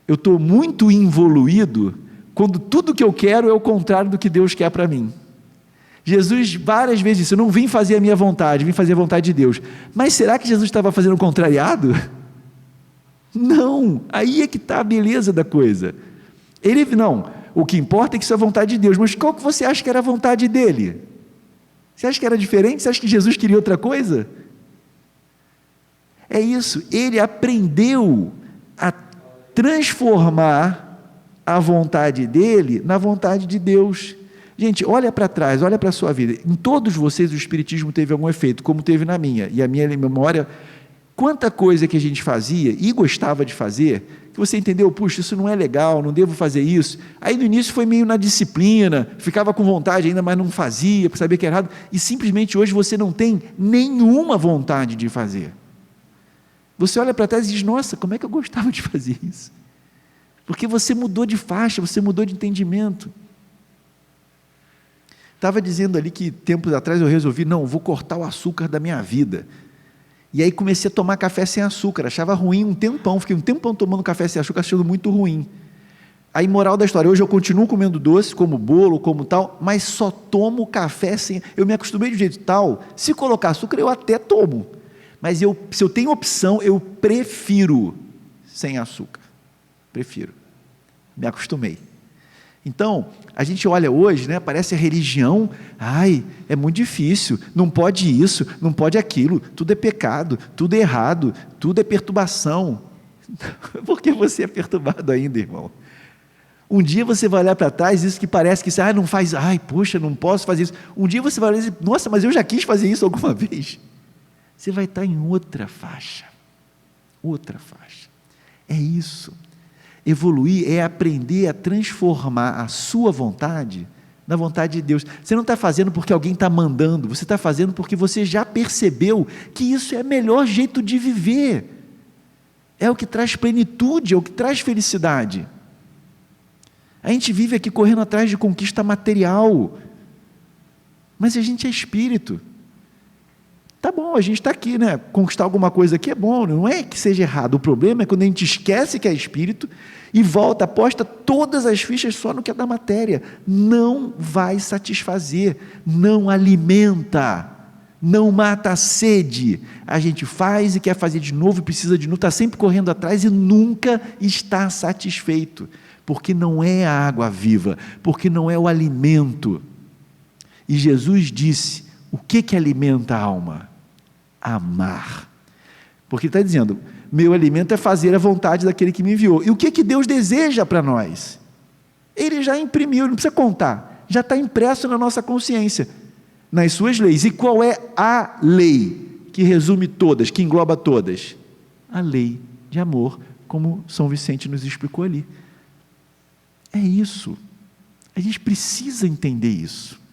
Eu estou muito involuído quando tudo que eu quero é o contrário do que Deus quer para mim. Jesus várias vezes disse: eu não vim fazer a minha vontade, vim fazer a vontade de Deus. Mas será que Jesus estava fazendo o contrariado? Não, aí é que está a beleza da coisa. O que importa é que isso é a vontade de Deus, mas qual que você acha que era a vontade dele? Você acha que era diferente? Você acha que Jesus queria outra coisa? É isso, ele aprendeu a transformar a vontade dele na vontade de Deus. Gente, olha para trás, olha para a sua vida. Em todos vocês o Espiritismo teve algum efeito, como teve na minha. E a minha memória, quanta coisa que a gente fazia e gostava de fazer, que você entendeu, puxa, isso não é legal, não devo fazer isso. Aí no início foi meio na disciplina, ficava com vontade ainda, mas não fazia, porque sabia que era errado, e simplesmente hoje você não tem nenhuma vontade de fazer. Você olha para trás e diz, nossa, como é que eu gostava de fazer isso? Porque você mudou de faixa, você mudou de entendimento. Estava dizendo ali que tempos atrás eu resolvi, não, vou cortar o açúcar da minha vida. E aí comecei a tomar café sem açúcar, achava ruim um tempão, fiquei um tempão tomando café sem açúcar, achando muito ruim. Aí, moral da história, hoje eu continuo comendo doce, como bolo, como tal, mas só tomo café sem... Eu me acostumei de um jeito tal, se colocar açúcar eu até tomo, mas se eu tenho opção, eu prefiro sem açúcar. Prefiro. Me acostumei. Então, a gente olha hoje, né, parece a religião, é muito difícil, não pode isso, não pode aquilo, tudo é pecado, tudo é errado, tudo é perturbação. Por que você é perturbado ainda, irmão? Um dia você vai olhar para trás, isso que parece que você, não faz, poxa, não posso fazer isso. Um dia você vai olhar e dizer, nossa, mas eu já quis fazer isso alguma vez. Você vai estar em outra faixa. Outra faixa. É isso. Evoluir é aprender a transformar a sua vontade na vontade de Deus. Você não está fazendo porque alguém está mandando, você está fazendo porque você já percebeu que isso é o melhor jeito de viver. É o que traz plenitude, é o que traz felicidade. A gente vive aqui correndo atrás de conquista material, mas a gente é espírito. Tá bom, a gente está aqui, né? Conquistar alguma coisa aqui é bom, não é que seja errado. O problema é quando a gente esquece que é espírito e volta, aposta todas as fichas só no que é da matéria. Não vai satisfazer, não alimenta, não mata a sede. A gente faz e quer fazer de novo, precisa de novo, está sempre correndo atrás e nunca está satisfeito, porque não é a água viva, porque não é o alimento. E Jesus disse, o que alimenta a alma? Amar. Porque ele está dizendo, meu alimento é fazer a vontade daquele que me enviou. E o que Deus deseja para nós? Ele já imprimiu, não precisa contar, já está impresso na nossa consciência, nas suas leis. E qual é a lei que resume todas, que engloba todas? A lei de amor, como São Vicente nos explicou ali. É isso. A gente precisa entender isso.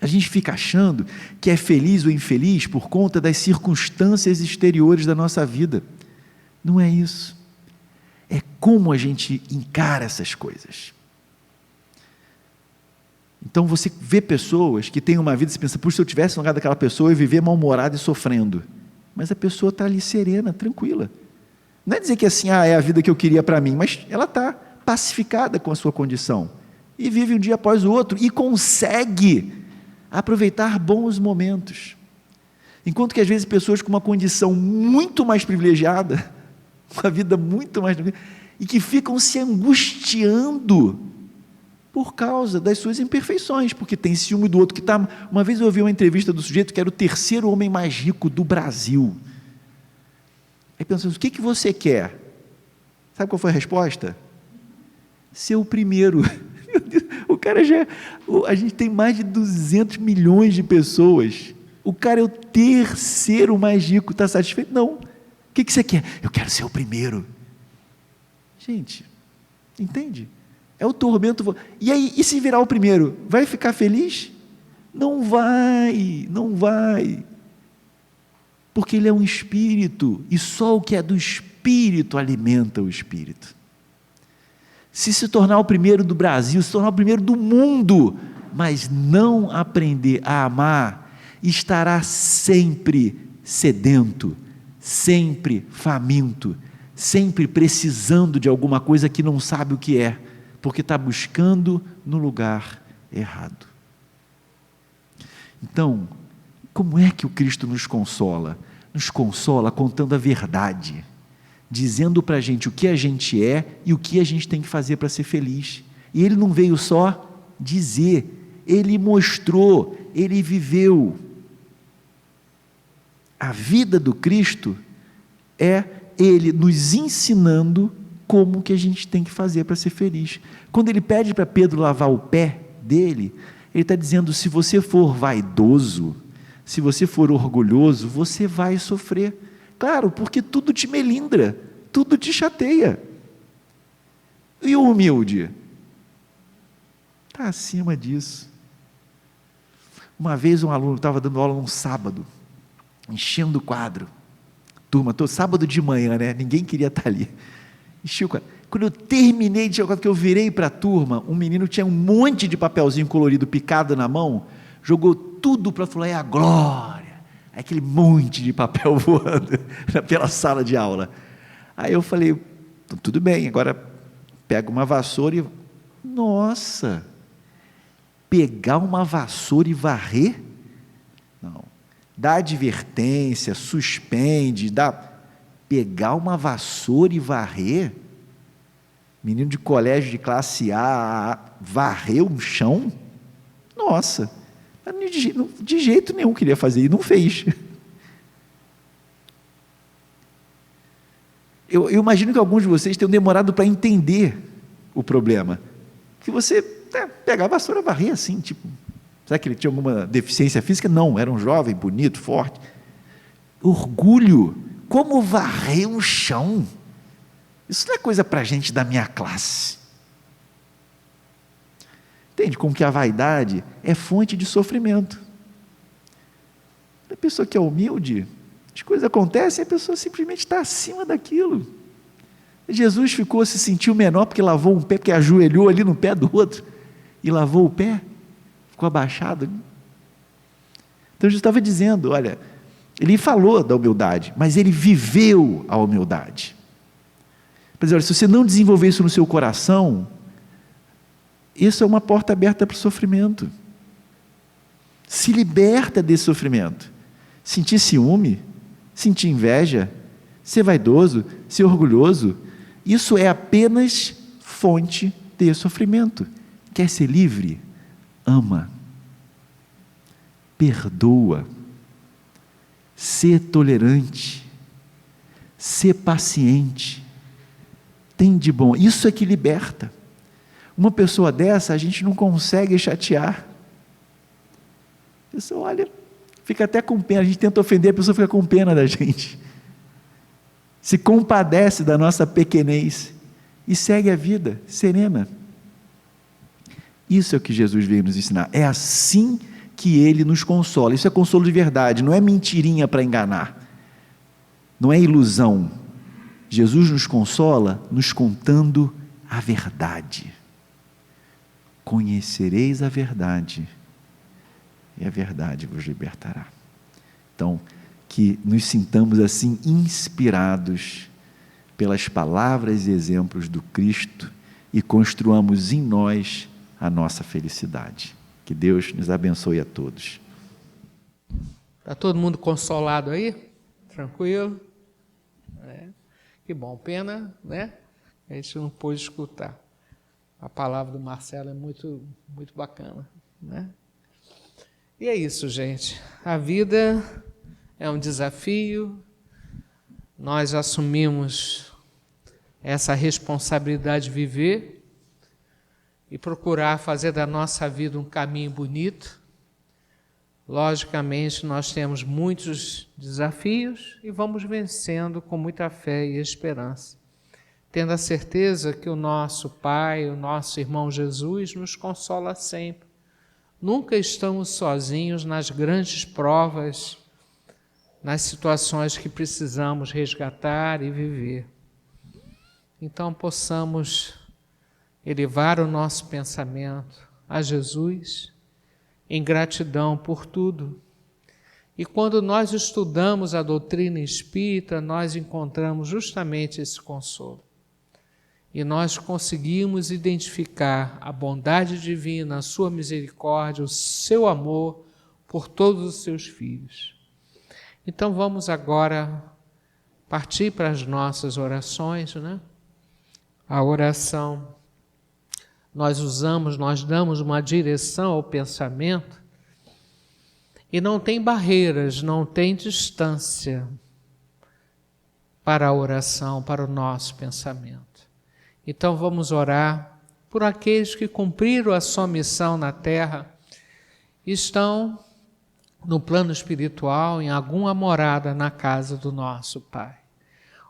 A gente fica achando que é feliz ou infeliz por conta das circunstâncias exteriores da nossa vida. Não é isso. É como a gente encara essas coisas. Então você vê pessoas que têm uma vida e você pensa, puxa, se eu tivesse no lugar daquela pessoa, eu ia viver mal-humorado e sofrendo. Mas a pessoa está ali serena, tranquila. Não é dizer que assim, é a vida que eu queria para mim, mas ela está pacificada com a sua condição. E vive um dia após o outro e consegue aproveitar bons momentos, enquanto que às vezes pessoas com uma condição muito mais privilegiada, uma vida muito mais e que ficam se angustiando por causa das suas imperfeições, porque tem ciúme do outro que está. Uma vez eu ouvi uma entrevista do sujeito que era o terceiro homem mais rico do Brasil. Aí pensamos, o que você quer? Sabe qual foi a resposta? Ser o primeiro. O cara a gente tem mais de 200 milhões de pessoas, o cara é o terceiro mais rico, está satisfeito? Não. O que você quer? Eu quero ser o primeiro. Gente, entende? É o tormento. E aí, e se virar o primeiro, vai ficar feliz? Não vai, não vai, porque ele é um espírito, e só o que é do espírito alimenta o espírito. Se tornar o primeiro do Brasil, se tornar o primeiro do mundo, mas não aprender a amar, estará sempre sedento, sempre faminto, sempre precisando de alguma coisa que não sabe o que é, porque está buscando no lugar errado. Então, como é que o Cristo nos consola? Nos consola contando a verdade, dizendo para a gente o que a gente é e o que a gente tem que fazer para ser feliz. E ele não veio só dizer, ele mostrou, ele viveu. A vida do Cristo é ele nos ensinando como que a gente tem que fazer para ser feliz. Quando ele pede para Pedro lavar o pé dele, ele está dizendo, se você for vaidoso, se você for orgulhoso, você vai sofrer. Claro, porque tudo te melindra, tudo te chateia. E o humilde? Está acima disso. Uma vez um aluno estava dando aula num sábado, enchendo o quadro. Turma, sábado de manhã, né? Ninguém queria estar ali. Enchi o quadro. Quando eu terminei de jogar, que eu virei para a turma, um menino tinha um monte de papelzinho colorido picado na mão, jogou tudo para falar, é a glória. Aquele monte de papel voando pela sala de aula. Aí eu falei, tudo bem, agora pega uma vassoura e... Nossa! Pegar uma vassoura e varrer? Não. Dá advertência, suspende, pegar uma vassoura e varrer? Menino de colégio de classe A, varrer um chão? Nossa! De jeito nenhum queria fazer, e não fez. Eu imagino que alguns de vocês tenham demorado para entender o problema. Que você pegar a vassoura e varrer assim, tipo, será que ele tinha alguma deficiência física? Não, era um jovem, bonito, forte. Orgulho, como varrer um chão? Isso não é coisa para gente da minha classe. Entende como que a vaidade é fonte de sofrimento. A pessoa que é humilde, as coisas acontecem e a pessoa simplesmente está acima daquilo. Jesus se sentiu menor porque lavou um pé, porque ajoelhou ali no pé do outro e lavou o pé, ficou abaixado. Então Jesus estava dizendo, olha, ele falou da humildade, mas ele viveu a humildade. Mas olha, se você não desenvolver isso no seu coração, isso é uma porta aberta para o sofrimento. Se liberta desse sofrimento. Sentir ciúme, sentir inveja, ser vaidoso, ser orgulhoso, isso é apenas fonte de sofrimento. Quer ser livre? Ama. Perdoa. Ser tolerante. Ser paciente. Tem de bom. Isso é que liberta. Uma pessoa dessa a gente não consegue chatear. A pessoa olha, fica até com pena, a gente tenta ofender, a pessoa fica com pena da gente. Se compadece da nossa pequenez e segue a vida serena. Isso é o que Jesus veio nos ensinar. É assim que Ele nos consola. Isso é consolo de verdade, não é mentirinha para enganar. Não é ilusão. Jesus nos consola nos contando a verdade. Conhecereis a verdade, e a verdade vos libertará. Então, que nos sintamos assim inspirados pelas palavras e exemplos do Cristo e construamos em nós a nossa felicidade. Que Deus nos abençoe a todos. Está todo mundo consolado aí? Tranquilo? Que bom, pena, né? A gente não pôde escutar. A palavra do Marcelo é muito, muito bacana, né? E é isso, gente. A vida é um desafio. Nós assumimos essa responsabilidade de viver e procurar fazer da nossa vida um caminho bonito. Logicamente, nós temos muitos desafios e vamos vencendo com muita fé e esperança, tendo a certeza que o nosso Pai, o nosso irmão Jesus, nos consola sempre. Nunca estamos sozinhos nas grandes provas, nas situações que precisamos resgatar e viver. Então, possamos elevar o nosso pensamento a Jesus, em gratidão por tudo. E quando nós estudamos a doutrina espírita, nós encontramos justamente esse consolo. E nós conseguimos identificar a bondade divina, a sua misericórdia, o seu amor por todos os seus filhos. Então vamos agora partir para as nossas orações, né? A oração, nós damos uma direção ao pensamento e não tem barreiras, não tem distância para a oração, para o nosso pensamento. Então vamos orar por aqueles que cumpriram a sua missão na terra, estão no plano espiritual, em alguma morada na casa do nosso Pai.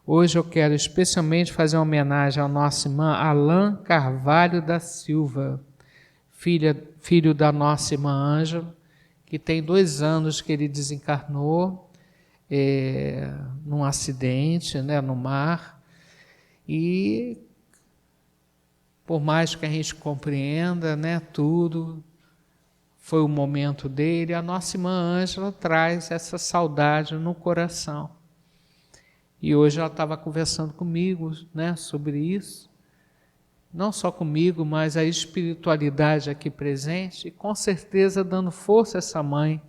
Hoje eu quero especialmente fazer uma homenagem à nossa irmã Alain Carvalho da Silva, filho da nossa irmã Ângela, que tem 2 anos que ele desencarnou num acidente, né, no mar. E por mais que a gente compreenda, né, tudo, foi o momento dele, a nossa irmã Ângela traz essa saudade no coração. E hoje ela estava conversando comigo, né, sobre isso. Não só comigo, mas a espiritualidade aqui presente, e com certeza dando força a essa mãe,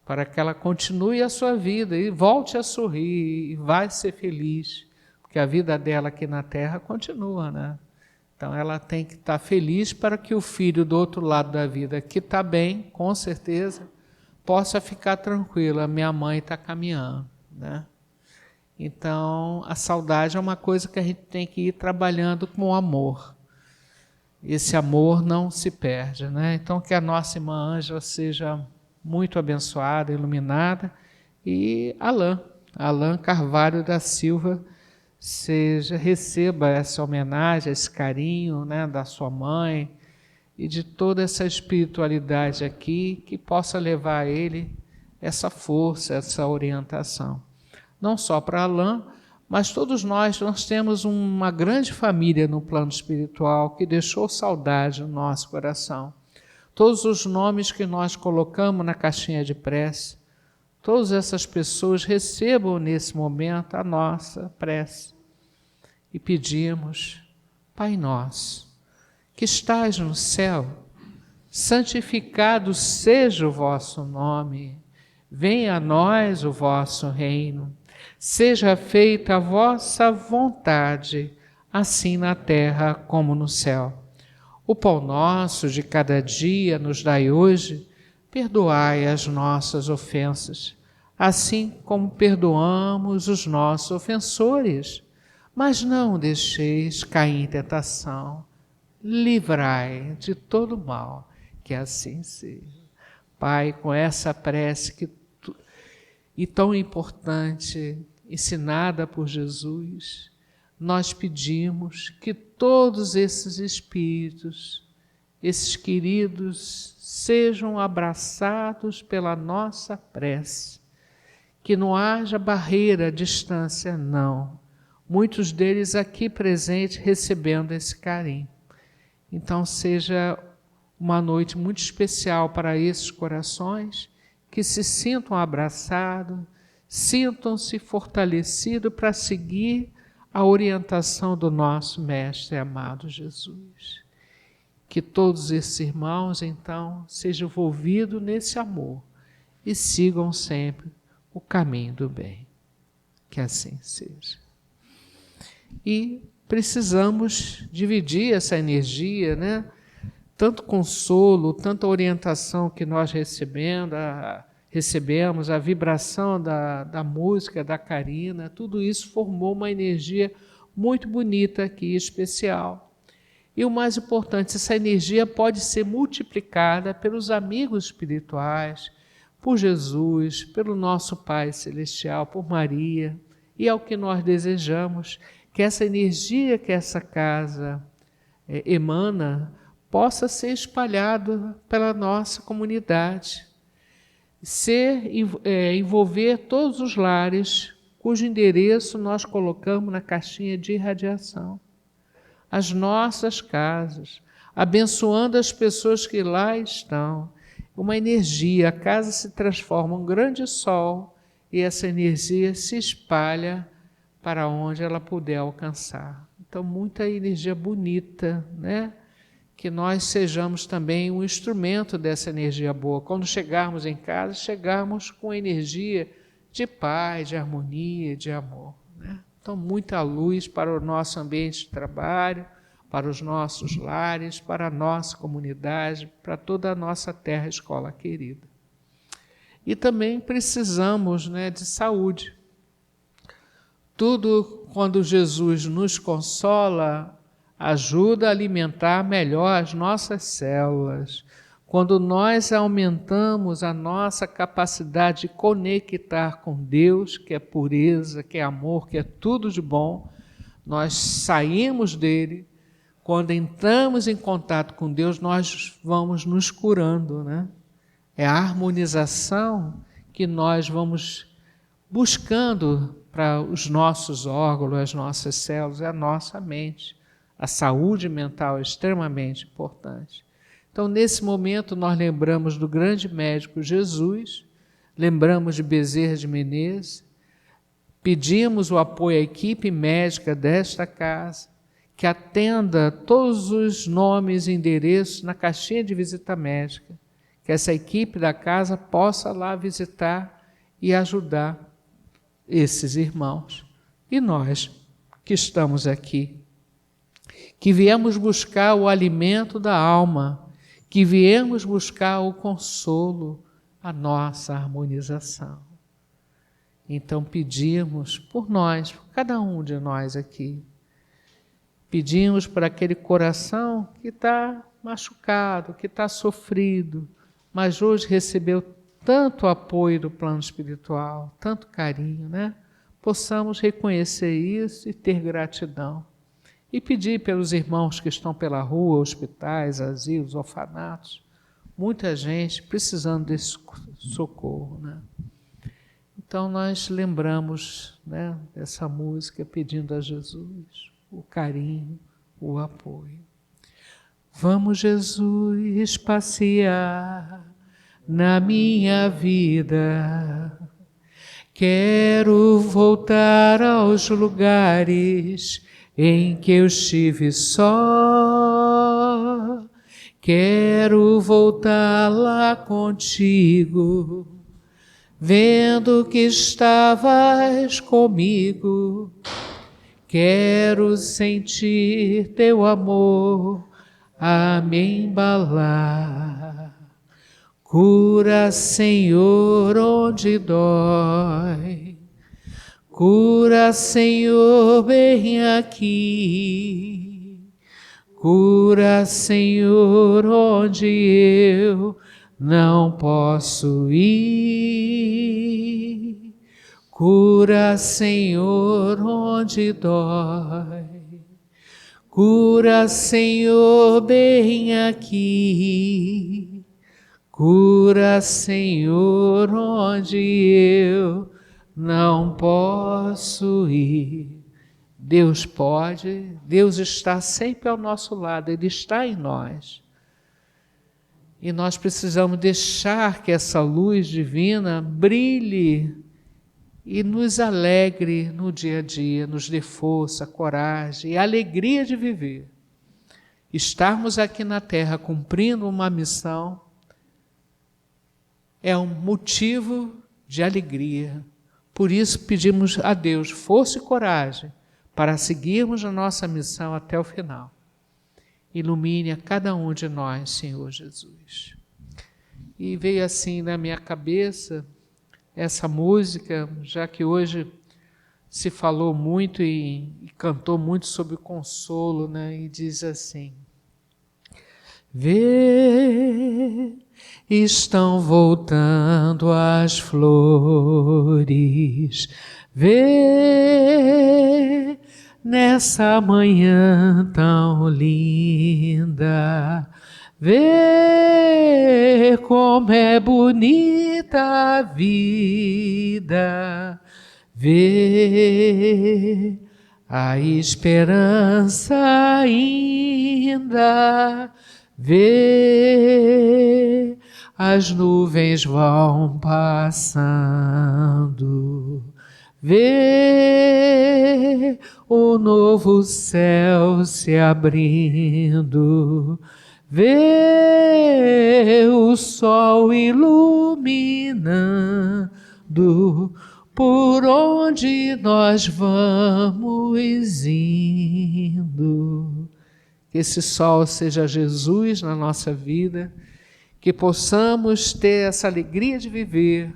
para que ela continue a sua vida e volte a sorrir, e vai ser feliz, porque a vida dela aqui na Terra continua, né? Então ela tem que estar feliz para que o filho do outro lado da vida, que está bem, com certeza, possa ficar tranquilo, a minha mãe está caminhando, né? Então a saudade é uma coisa que a gente tem que ir trabalhando com amor. Esse amor não se perde, né? Então que a nossa irmã Ângela seja muito abençoada, iluminada, e Alain Carvalho da Silva receba essa homenagem, esse carinho, né, da sua mãe e de toda essa espiritualidade aqui, que possa levar a ele essa força, essa orientação. Não só para Alain, mas todos nós temos uma grande família no plano espiritual que deixou saudade no nosso coração. Todos os nomes que nós colocamos na caixinha de prece, todas essas pessoas recebam nesse momento a nossa prece. E pedimos: Pai nosso, que estás no céu, santificado seja o vosso nome. Venha a nós o vosso reino. Seja feita a vossa vontade, assim na terra como no céu. O pão nosso de cada dia nos dai hoje, perdoai as nossas ofensas, assim como perdoamos os nossos ofensores. Mas não deixeis cair em tentação, livrai de todo mal, que assim seja. Pai, com essa prece e tão importante, ensinada por Jesus, nós pedimos que todos esses espíritos, esses queridos, sejam abraçados pela nossa prece, que não haja barreira, distância, não. Muitos deles aqui presentes recebendo esse carinho. Então seja uma noite muito especial para esses corações, que se sintam abraçados, sintam-se fortalecidos para seguir a orientação do nosso Mestre amado Jesus. Que todos esses irmãos, então, sejam envolvidos nesse amor e sigam sempre o caminho do bem. Que assim seja. E precisamos dividir essa energia, né? Tanto consolo, tanta orientação que nós recebemos, a vibração da música, da Karina, tudo isso formou uma energia muito bonita aqui, especial. E o mais importante, essa energia pode ser multiplicada pelos amigos espirituais, por Jesus, pelo nosso Pai Celestial, por Maria, e é o que nós desejamos, que essa energia que essa casa emana possa ser espalhada pela nossa comunidade, envolver todos os lares cujo endereço nós colocamos na caixinha de irradiação, as nossas casas, abençoando as pessoas que lá estão. Uma energia, a casa se transforma em um grande sol e essa energia se espalha para onde ela puder alcançar. Então, muita energia bonita, né? Que nós sejamos também um instrumento dessa energia boa. Quando chegarmos em casa, chegarmos com energia de paz, de harmonia, de amor, né? Então, muita luz para o nosso ambiente de trabalho, para os nossos lares, para a nossa comunidade, para toda a nossa terra escola querida. E também precisamos, né, de saúde. Tudo, quando Jesus nos consola, ajuda a alimentar melhor as nossas células, quando nós aumentamos a nossa capacidade de conectar com Deus, que é pureza, que é amor, que é tudo de bom, nós saímos dele. Quando entramos em contato com Deus, nós vamos nos curando, né? É a harmonização que nós vamos buscando para os nossos órgãos, as nossas células, a nossa mente. A saúde mental é extremamente importante. Então, nesse momento, nós lembramos do grande médico Jesus, lembramos de Bezerra de Menezes, pedimos o apoio à equipe médica desta casa, que atenda todos os nomes e endereços na caixinha de visita médica, que essa equipe da casa possa lá visitar e ajudar esses irmãos. E nós que estamos aqui, que viemos buscar o alimento da alma, que viemos buscar o consolo, a nossa harmonização. Então pedimos por nós, por cada um de nós aqui, pedimos por aquele coração que está machucado, que está sofrido, mas hoje recebeu tanto apoio do plano espiritual, tanto carinho, né? Possamos reconhecer isso e ter gratidão. E pedir pelos irmãos que estão pela rua, hospitais, asilos, orfanatos, muita gente precisando desse socorro, né? Então nós lembramos, né, dessa música pedindo a Jesus o carinho, o apoio. Vamos, Jesus, passear na minha vida. Quero voltar aos lugares em que eu estive só. Quero voltar lá contigo, vendo que estavas comigo. Quero sentir teu amor a me embalar. Cura, Senhor, onde dói. Cura, Senhor, bem aqui. Cura, Senhor, onde eu não posso ir. Cura, Senhor, onde dói. Cura, Senhor, bem aqui. Cura, Senhor, onde eu não posso ir. Deus pode, Deus está sempre ao nosso lado, Ele está em nós. E nós precisamos deixar que essa luz divina brilhe e nos alegre no dia a dia, nos dê força, coragem e alegria de viver. Estarmos aqui na Terra cumprindo uma missão é um motivo de alegria. Por isso pedimos a Deus força e coragem para seguirmos a nossa missão até o final. Ilumine a cada um de nós, Senhor Jesus. E veio assim na minha cabeça essa música, já que hoje se falou muito e cantou muito sobre o consolo, né? E diz assim: vê, estão voltando as flores, vê, nessa manhã tão linda, vê como é bonita a vida, vê a esperança ainda, vê as nuvens vão passando, vê o novo céu se abrindo, vê o sol iluminando por onde nós vamos indo. Que esse sol seja Jesus na nossa vida, que possamos ter essa alegria de viver,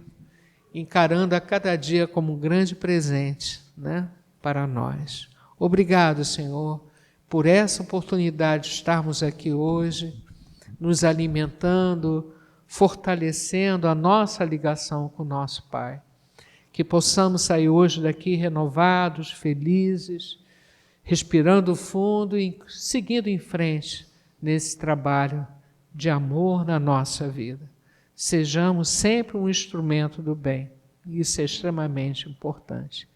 encarando a cada dia como um grande presente, né, para nós. Obrigado, Senhor, por essa oportunidade de estarmos aqui hoje, nos alimentando, fortalecendo a nossa ligação com o nosso Pai. Que possamos sair hoje daqui renovados, felizes, respirando fundo e seguindo em frente nesse trabalho de amor na nossa vida. Sejamos sempre um instrumento do bem. Isso é extremamente importante.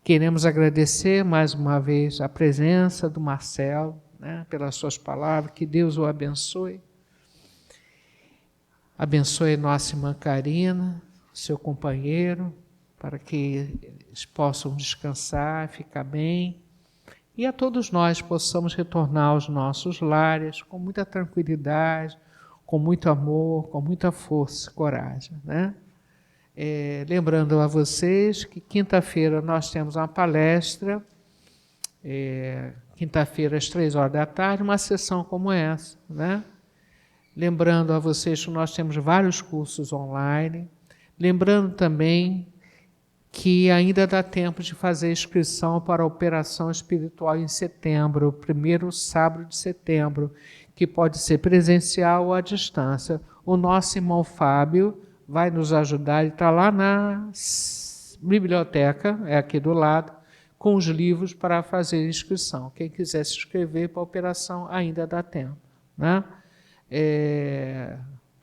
Queremos agradecer mais uma vez a presença do Marcelo, né, pelas suas palavras. Que Deus o abençoe. Abençoe nossa irmã Karina, seu companheiro, para que eles possam descansar, ficar bem. E a todos nós possamos retornar aos nossos lares com muita tranquilidade, com muito amor, com muita força e coragem, né? Lembrando a vocês que quinta-feira nós temos uma palestra, quinta-feira às 15h, uma sessão como essa, né? Lembrando a vocês que nós temos vários cursos online, lembrando também que ainda dá tempo de fazer inscrição para a Operação Espiritual em setembro, primeiro sábado de setembro, que pode ser presencial ou à distância. O nosso irmão Fábio vai nos ajudar, ele está lá na biblioteca, é aqui do lado, com os livros para fazer inscrição. Quem quiser se inscrever para a operação ainda dá tempo, né?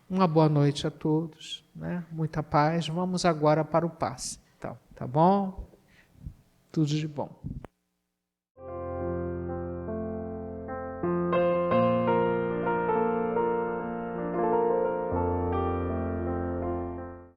Uma boa noite a todos, né? Muita paz. Vamos agora para o passe. Então, tá bom? Tudo de bom.